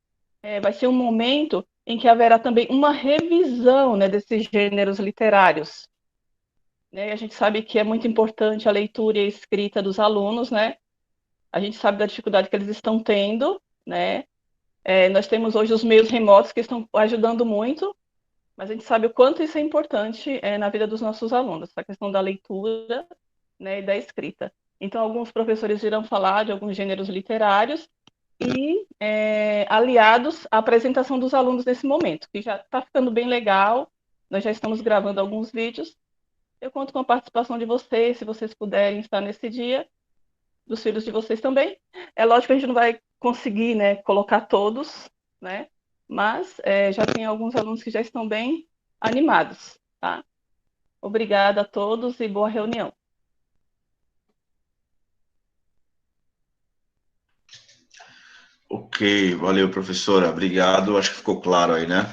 Vai ser um momento em que haverá também uma revisão, né, desses gêneros literários. Né? A gente sabe que é muito importante a leitura e a escrita dos alunos, né? A gente sabe da dificuldade que eles estão tendo, né? Nós temos hoje os meios remotos que estão ajudando muito, mas a gente sabe o quanto isso é importante na vida dos nossos alunos, a questão da leitura, né, e da escrita. Então, alguns professores irão falar de alguns gêneros literários e aliados à apresentação dos alunos nesse momento, que já está ficando bem legal. Nós já estamos gravando alguns vídeos. Eu conto com a participação de vocês, se vocês puderem estar nesse dia, dos filhos de vocês também. É lógico que a gente não vai conseguir, né, colocar todos, né, mas já tem alguns alunos que já estão bem animados, tá? Obrigada a todos e boa reunião. Ok, valeu, professora. Obrigado. Acho que ficou claro aí, né?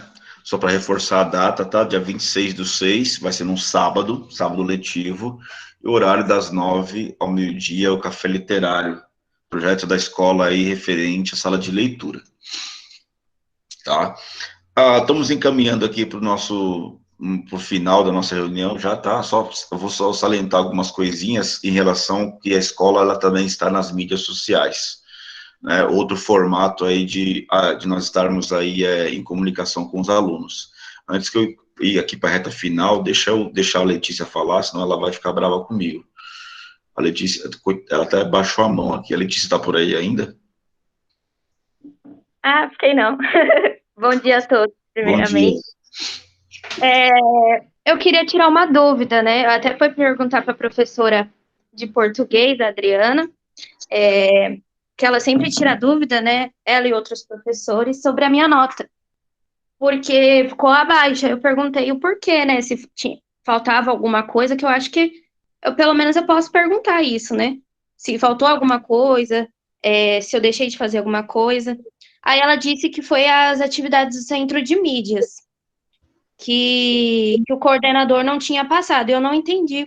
Só para reforçar a data, tá? Dia 26/6, vai ser num sábado, sábado letivo, e o horário das 9 ao meio-dia, o café literário, projeto da escola aí referente à sala de leitura, tá? Estamos encaminhando aqui para o nosso, pro final da nossa reunião, já tá, eu vou só salientar algumas coisinhas em relação que a escola, ela também está nas mídias sociais. Né, outro formato aí de nós estarmos aí em comunicação com os alunos. Antes que eu ir aqui para a reta final, deixa a Letícia falar, senão ela vai ficar brava comigo. A Letícia, ela até baixou a mão aqui. A Letícia está por aí ainda? Ah, fiquei não. Bom dia a todos, primeiramente. Bom dia. Eu queria tirar uma dúvida, né? Eu até fui perguntar para a professora de português, a Adriana, que ela sempre tira dúvida, né? Ela e outros professores, sobre a minha nota. Porque ficou abaixo. Eu perguntei o porquê, né? Se faltava alguma coisa, que eu acho que, pelo menos eu posso perguntar isso, né? Se faltou alguma coisa, se eu deixei de fazer alguma coisa. Aí ela disse que foi as atividades do centro de mídias, que o coordenador não tinha passado. Eu não entendi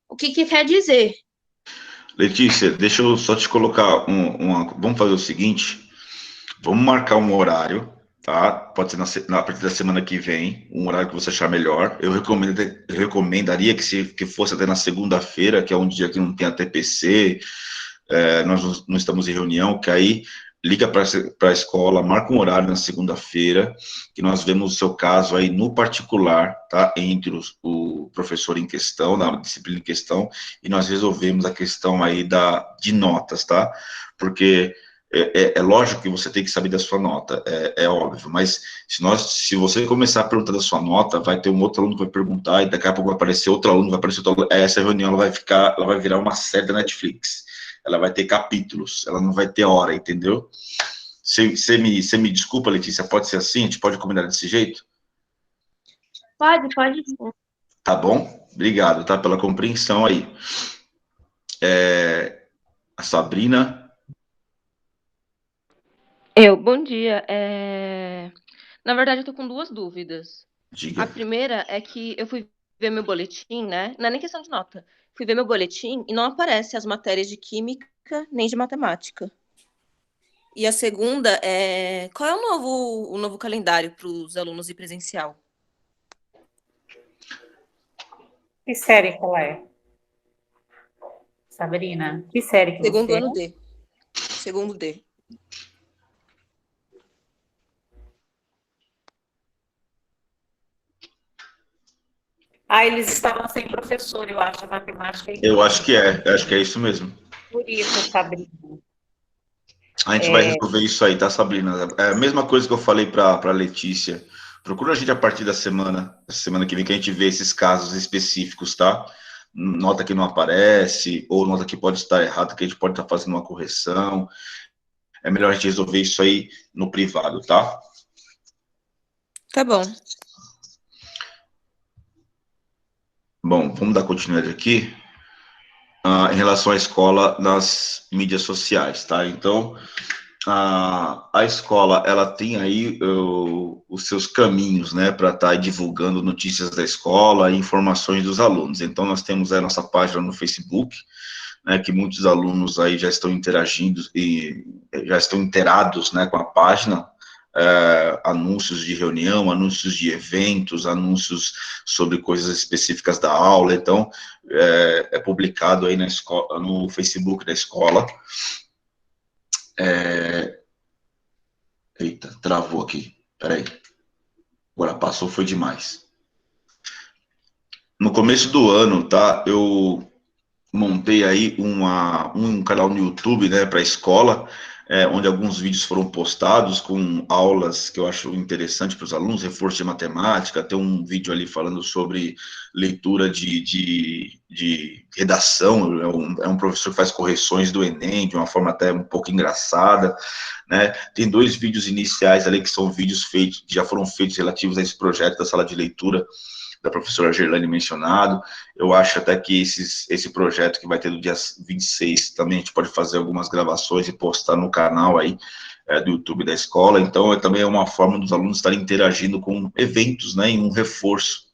o que quer dizer. Letícia, deixa eu só te colocar vamos fazer o seguinte, vamos marcar um horário, tá? Pode ser a partir da semana que vem, um horário que você achar melhor. Eu recomendaria que fosse até na segunda-feira, que é um dia que não tem a TPC, nós não estamos em reunião, que aí liga para a escola, marca um horário na segunda-feira, que nós vemos o seu caso aí no particular, tá? Entre o professor em questão, na disciplina em questão, e nós resolvemos a questão aí de notas, tá? Porque é lógico que você tem que saber da sua nota, é óbvio, mas se você começar a perguntar da sua nota, vai ter um outro aluno que vai perguntar, e daqui a pouco vai aparecer outro aluno, essa reunião ela vai virar uma série da Netflix. Ela vai ter capítulos, ela não vai ter hora, entendeu? Você me desculpa, Letícia, pode ser assim? A gente pode combinar desse jeito? Pode sim. Tá bom? Obrigado, tá? Pela compreensão aí. A Sabrina. Bom dia. Na verdade, eu tô com duas dúvidas. Diga. A primeira é que eu fui ver meu boletim, né? Não é nem questão de nota. Fui ver meu boletim e não aparece as matérias de química nem de matemática. E a segunda é qual é o novo calendário para os alunos ir presencial? Que série que ela é? Sabrina, que série que Segundo você ano D. Segundo D. Eles estavam sem professor, eu acho, a matemática. Eu acho que é isso mesmo. Por isso, Sabrina. A gente vai resolver isso aí, tá, Sabrina? É a mesma coisa que eu falei para Letícia. Procura a gente a partir da semana que vem, que a gente vê esses casos específicos, tá? Nota que não aparece, ou nota que pode estar errada, que a gente pode estar fazendo uma correção. É melhor a gente resolver isso aí no privado, tá? Tá bom. Bom, vamos dar continuidade aqui. Em relação à escola nas mídias sociais, tá? Então, a escola, ela tem aí os seus caminhos, né, para estar divulgando notícias da escola e informações dos alunos. Então, nós temos a nossa página no Facebook, né, que muitos alunos aí já estão interagindo e já estão inteirados, né, com a página, anúncios de reunião, anúncios de eventos, anúncios sobre coisas específicas da aula. Então, é publicado aí na escola, no Facebook da escola. Eita, travou aqui, peraí. Agora passou, foi demais. No começo do ano, tá, eu montei aí um canal no YouTube, né, para a escola, onde alguns vídeos foram postados com aulas que eu acho interessante para os alunos, reforço de matemática, tem um vídeo ali falando sobre leitura de redação, é um professor que faz correções do Enem, de uma forma até um pouco engraçada, né, tem 2 vídeos iniciais ali que são vídeos que já foram feitos relativos a esse projeto da sala de leitura, da professora Gerlane mencionado. Eu acho até que esse projeto que vai ter no dia 26, também a gente pode fazer algumas gravações e postar no canal aí do YouTube da escola. Então, também é uma forma dos alunos estarem interagindo com eventos, né, em um reforço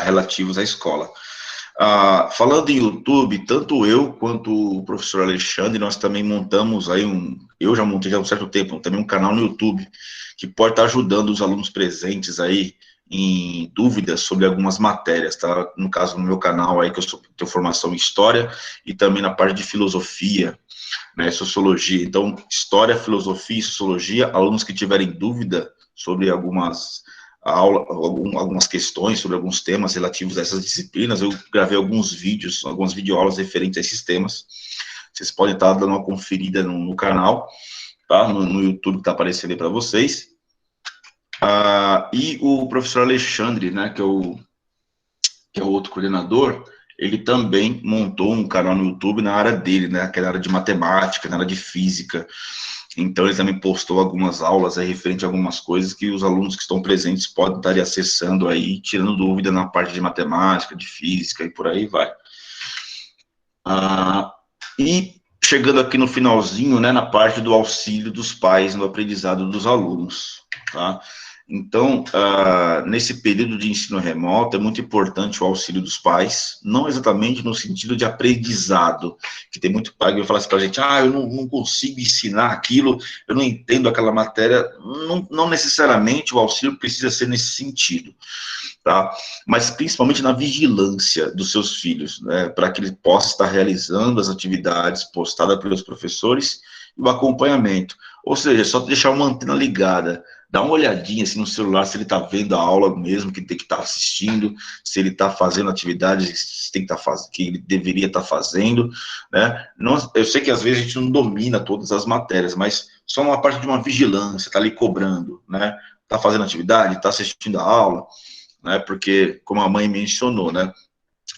relativos à escola. Falando em YouTube, tanto eu quanto o professor Alexandre, nós também montamos aí eu já montei há um certo tempo, também um canal no YouTube, que pode estar ajudando os alunos presentes aí em dúvidas sobre algumas matérias, tá? No caso, no meu canal aí, que eu tenho formação em História, e também na parte de Filosofia, né, Sociologia. Então, História, Filosofia e Sociologia, alunos que tiverem dúvida sobre algumas questões, sobre alguns temas relativos a essas disciplinas, eu gravei alguns vídeos, algumas videoaulas referentes a esses temas. Vocês podem estar dando uma conferida no canal, tá? No YouTube que está aparecendo aí para vocês. E o professor Alexandre, né, que é o outro coordenador, ele também montou um canal no YouTube na área dele, né, que é na área de matemática, na área de física. Então, ele também postou algumas aulas aí referente a algumas coisas que os alunos que estão presentes podem estar acessando aí, tirando dúvida na parte de matemática, de física e por aí vai. E chegando aqui no finalzinho, né, na parte do auxílio dos pais no aprendizado dos alunos, tá? Então, nesse período de ensino remoto, é muito importante o auxílio dos pais, não exatamente no sentido de aprendizado, que tem muito pai que vai falar assim para a gente, eu não consigo ensinar aquilo, eu não entendo aquela matéria. Não necessariamente o auxílio precisa ser nesse sentido, tá? Mas principalmente na vigilância dos seus filhos, né, para que ele possa estar realizando as atividades postadas pelos professores e o acompanhamento. Ou seja, só deixar uma antena ligada, dá uma olhadinha assim no celular, se ele está vendo a aula mesmo, que tem que estar assistindo, se ele está fazendo atividades que ele deveria estar fazendo, né? Eu sei que às vezes a gente não domina todas as matérias, mas só uma parte de uma vigilância, está ali cobrando, né? Está fazendo atividade, está assistindo a aula, né? Porque, como a mãe mencionou, né?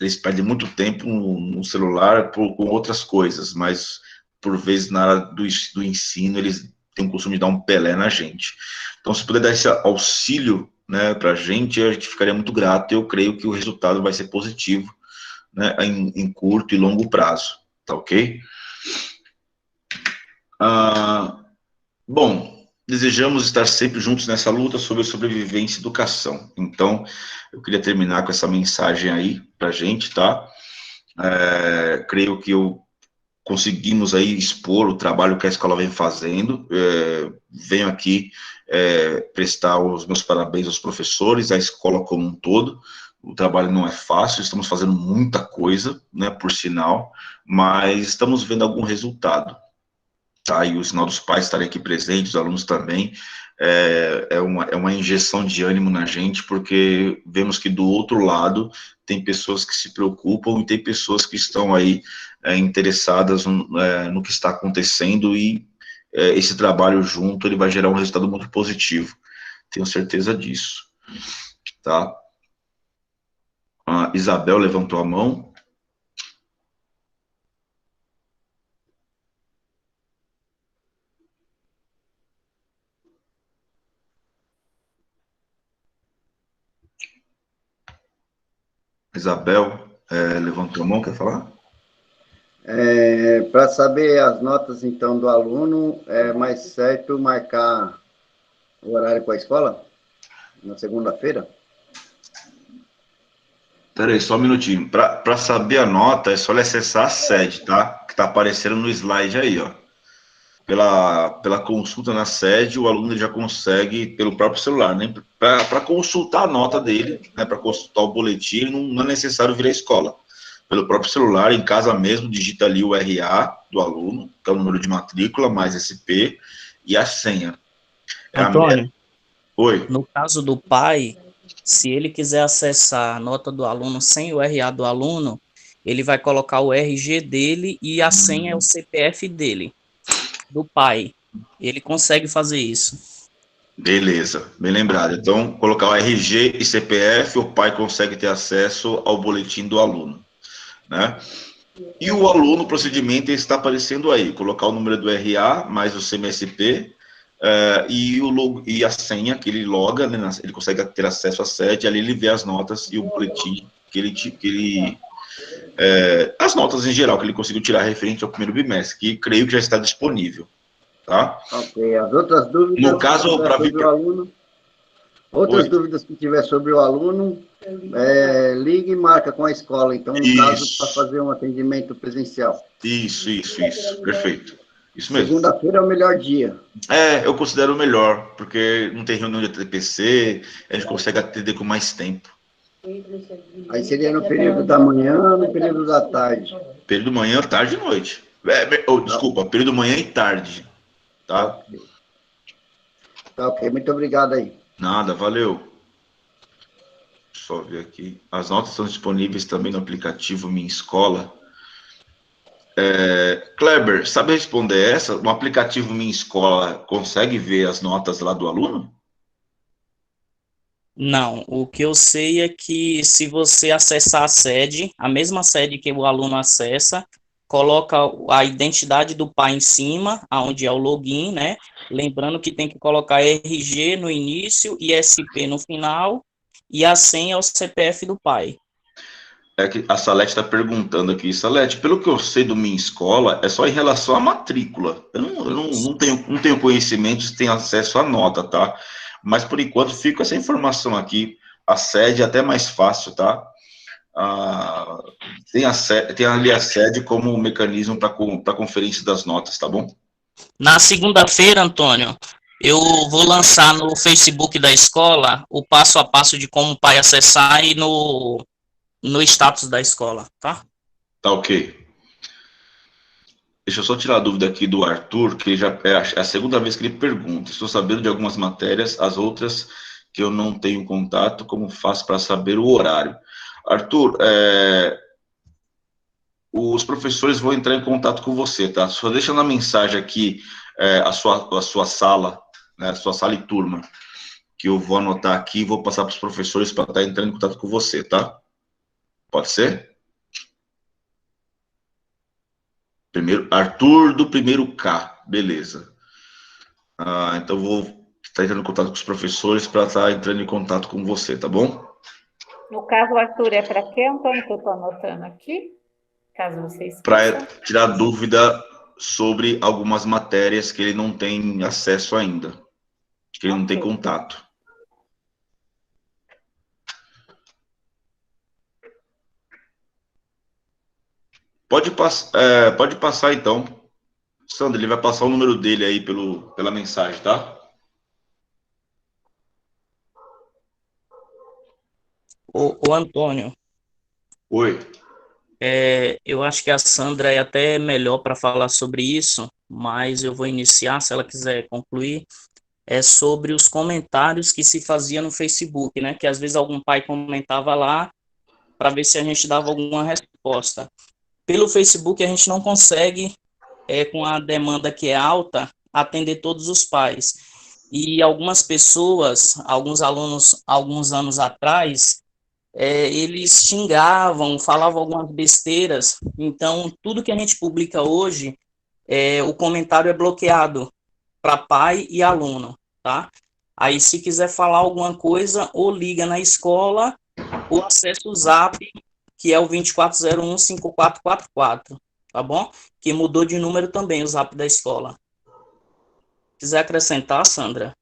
Eles perdem muito tempo no celular com outras coisas, mas por vezes na área do ensino eles têm o costume de dar um pelé na gente. Então, se puder dar esse auxílio, né, para a gente ficaria muito grato, e eu creio que o resultado vai ser positivo, né, em curto e longo prazo, tá ok? Bom, desejamos estar sempre juntos nessa luta sobre sobrevivência e educação. Então, eu queria terminar com essa mensagem aí pra gente, tá? Creio que conseguimos aí expor o trabalho que a escola vem fazendo. Venho aqui prestar os meus parabéns aos professores, à escola como um todo, O trabalho não é fácil, estamos fazendo muita coisa, né, por sinal, mas estamos vendo algum resultado. Tá? E o sinal dos pais estarem aqui presentes, os alunos também, é uma injeção de ânimo na gente, porque vemos que do outro lado tem pessoas que se preocupam e tem pessoas que estão aí interessadas no que está acontecendo, e esse trabalho junto ele vai gerar um resultado muito positivo. Tenho certeza disso. Tá? A Isabel levantou a mão. Isabel levantou a mão, quer falar? Para saber as notas, então, do aluno, é mais certo marcar o horário com a escola? Na segunda-feira? Peraí, só um minutinho. Para saber a nota, é só ele acessar a sede, tá? Que tá aparecendo no slide aí, ó. Pela consulta na sede, o aluno já consegue, pelo próprio celular, né? Para consultar a nota dele, né? Para consultar o boletim, não é necessário vir à escola. Pelo próprio celular, em casa mesmo, digita ali o RA do aluno, que é o número de matrícula, mais SP, e a senha. Antônio, Oi. no caso do pai, se ele quiser acessar a nota do aluno sem o RA do aluno, ele vai colocar o RG dele e a senha é o CPF dele, do pai. Ele consegue fazer isso. Beleza, bem lembrado. Então, colocar o RG e CPF, o pai consegue ter acesso ao boletim do aluno, né? E o aluno, o procedimento está aparecendo aí, colocar o número do RA, mais o CMSP, e a senha que ele loga, né, ele consegue ter acesso à sede, ali ele vê as notas e o boletim as notas em geral que ele conseguiu tirar referente ao primeiro bimestre, que creio que já está disponível, tá? Ok, as outras dúvidas No caso, sobre o aluno, outras dúvidas que tiver sobre o aluno, ligue e marca com a escola, então, no caso, para fazer um atendimento presencial. Isso, perfeito. Isso mesmo. Segunda-feira é o melhor dia. Eu considero o melhor, porque não tem reunião de TPC, a gente consegue atender com mais tempo. Aí seria no período da manhã, no período da tarde. Período manhã, tarde e noite. Desculpa, período manhã e tarde, tá? Tá ok, muito obrigado aí. Nada, valeu. Só ver aqui. As notas estão disponíveis também no aplicativo Minha Escola. Kleber, sabe responder essa? O aplicativo Minha Escola consegue ver as notas lá do aluno? Não, o que eu sei é que se você acessar a sede, a mesma sede que o aluno acessa, coloca a identidade do pai em cima, onde é o login, né? Lembrando que tem que colocar RG no início e SP no final, e a senha é o CPF do pai. Que a Salete está perguntando aqui. Salete, pelo que eu sei do Minha Escola, é só em relação à matrícula. Eu não tenho conhecimento se tem acesso à nota, tá? Mas, por enquanto, fica essa informação aqui. A sede é até mais fácil, tá? Tem ali a sede como mecanismo para conferência das notas, tá bom? Na segunda-feira, Antônio, eu vou lançar no Facebook da escola o passo a passo de como o pai acessar e no status da escola, tá? Tá ok. Deixa eu só tirar a dúvida aqui do Arthur, que já é a segunda vez que ele pergunta. Estou sabendo de algumas matérias, as outras que eu não tenho contato, como faço para saber o horário? Arthur, os professores vão entrar em contato com você, tá? Só deixa na mensagem aqui a sua sala, né, a sua sala e turma, que eu vou anotar aqui e vou passar para os professores para estar entrando em contato com você, tá? Pode ser? Arthur do primeiro K, beleza. Então eu vou estar entrando em contato com os professores para estar entrando em contato com você, tá bom? No caso, o Arthur, é para quê, Antônio, que eu estou anotando aqui? Caso você esqueça. Para tirar dúvida sobre algumas matérias que ele não tem acesso ainda, que ele não tem contato. Pode passar então. Sandra, ele vai passar o número dele aí pela mensagem, tá? Ô Antônio, Oi. eu acho que a Sandra é até melhor para falar sobre isso, mas eu vou iniciar, se ela quiser concluir, é sobre os comentários que se fazia no Facebook, né? Que às vezes algum pai comentava lá para ver se a gente dava alguma resposta. Pelo Facebook a gente não consegue, com a demanda que é alta, atender todos os pais. E algumas pessoas, alguns alunos, alguns anos atrás, eles xingavam, falavam algumas besteiras. Então, tudo que a gente publica hoje, o comentário é bloqueado para pai e aluno, tá? Aí, se quiser falar alguma coisa, ou liga na escola, ou acessa o Zap, que é o 2401-5444, tá bom? Que mudou de número também, o Zap da escola. Quiser acrescentar, Sandra?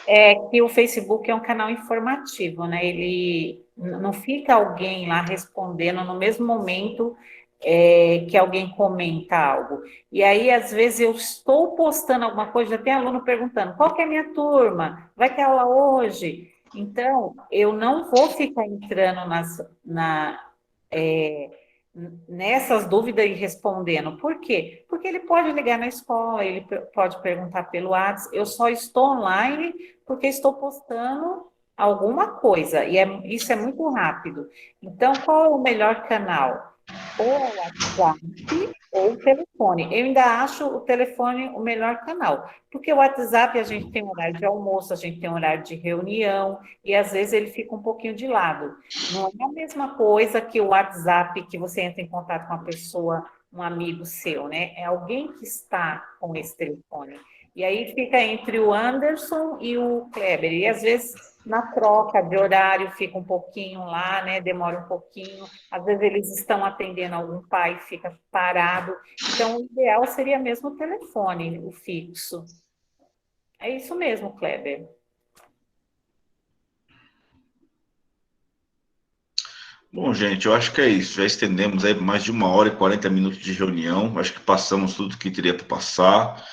É que o Facebook é um canal informativo, né? Ele não fica alguém lá respondendo no mesmo momento que alguém comenta algo. E aí, às vezes, eu estou postando alguma coisa, já tem aluno perguntando, qual que é a minha turma? Vai ter aula hoje? Então, eu não vou ficar entrando nessas dúvidas e respondendo. Por quê? Porque ele pode ligar na escola, ele pode perguntar pelo WhatsApp. Eu só estou online porque estou postando alguma coisa, e isso é muito rápido. Então, qual é o melhor canal? Ou é o WhatsApp ou o telefone. Eu ainda acho o telefone o melhor canal, porque o WhatsApp a gente tem horário de almoço, a gente tem horário de reunião, e às vezes ele fica um pouquinho de lado. Não é a mesma coisa que o WhatsApp, que você entra em contato com uma pessoa, um amigo seu, né? É alguém que está com esse telefone. E aí fica entre o Anderson e o Kleber. E às vezes, na troca de horário, fica um pouquinho lá, né? Demora um pouquinho. Às vezes eles estão atendendo algum pai, fica parado. Então, o ideal seria mesmo o telefone, o fixo. É isso mesmo, Kleber. Bom, gente, eu acho que é isso. Já estendemos aí mais de 1h40 de reunião. Acho que passamos tudo que teria para passar,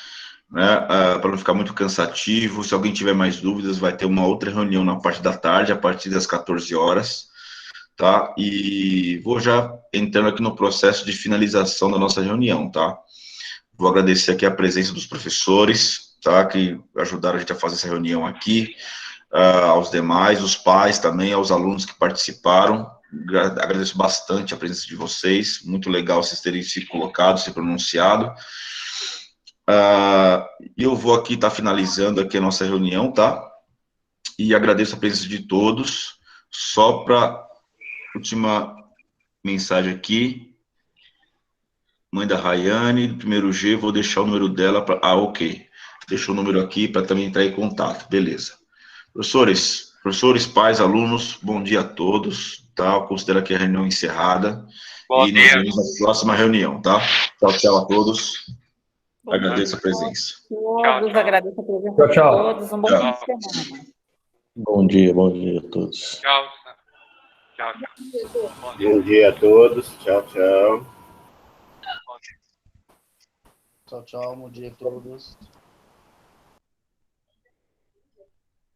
né? Para não ficar muito cansativo. Se alguém tiver mais dúvidas, vai ter uma outra reunião na parte da tarde, a partir das 14 horas, tá? E vou já entrando aqui no processo de finalização da nossa reunião, tá? Vou agradecer aqui a presença dos professores, tá? Que ajudaram a gente a fazer essa reunião aqui, aos demais, os pais também, aos alunos que participaram. Agradeço bastante a presença de vocês, muito legal vocês terem se colocado, se pronunciado. E eu vou aqui estar finalizando aqui a nossa reunião, tá? E agradeço a presença de todos. Só para última mensagem aqui, mãe da Rayane, do primeiro G, vou deixar o número dela para... ok. Deixa o número aqui para também entrar em contato, beleza. Professores, pais, alunos, bom dia a todos, tá? Eu considero aqui a reunião encerrada. Bom dia. Nos vemos na próxima reunião, tá? Tchau, tchau a todos. Agradeço a presença. Todos, agradeço a presença de todos. Um bom fim de semana. Bom dia a todos. Tchau. Bom dia a todos. Tchau. Tchau, bom dia a todos.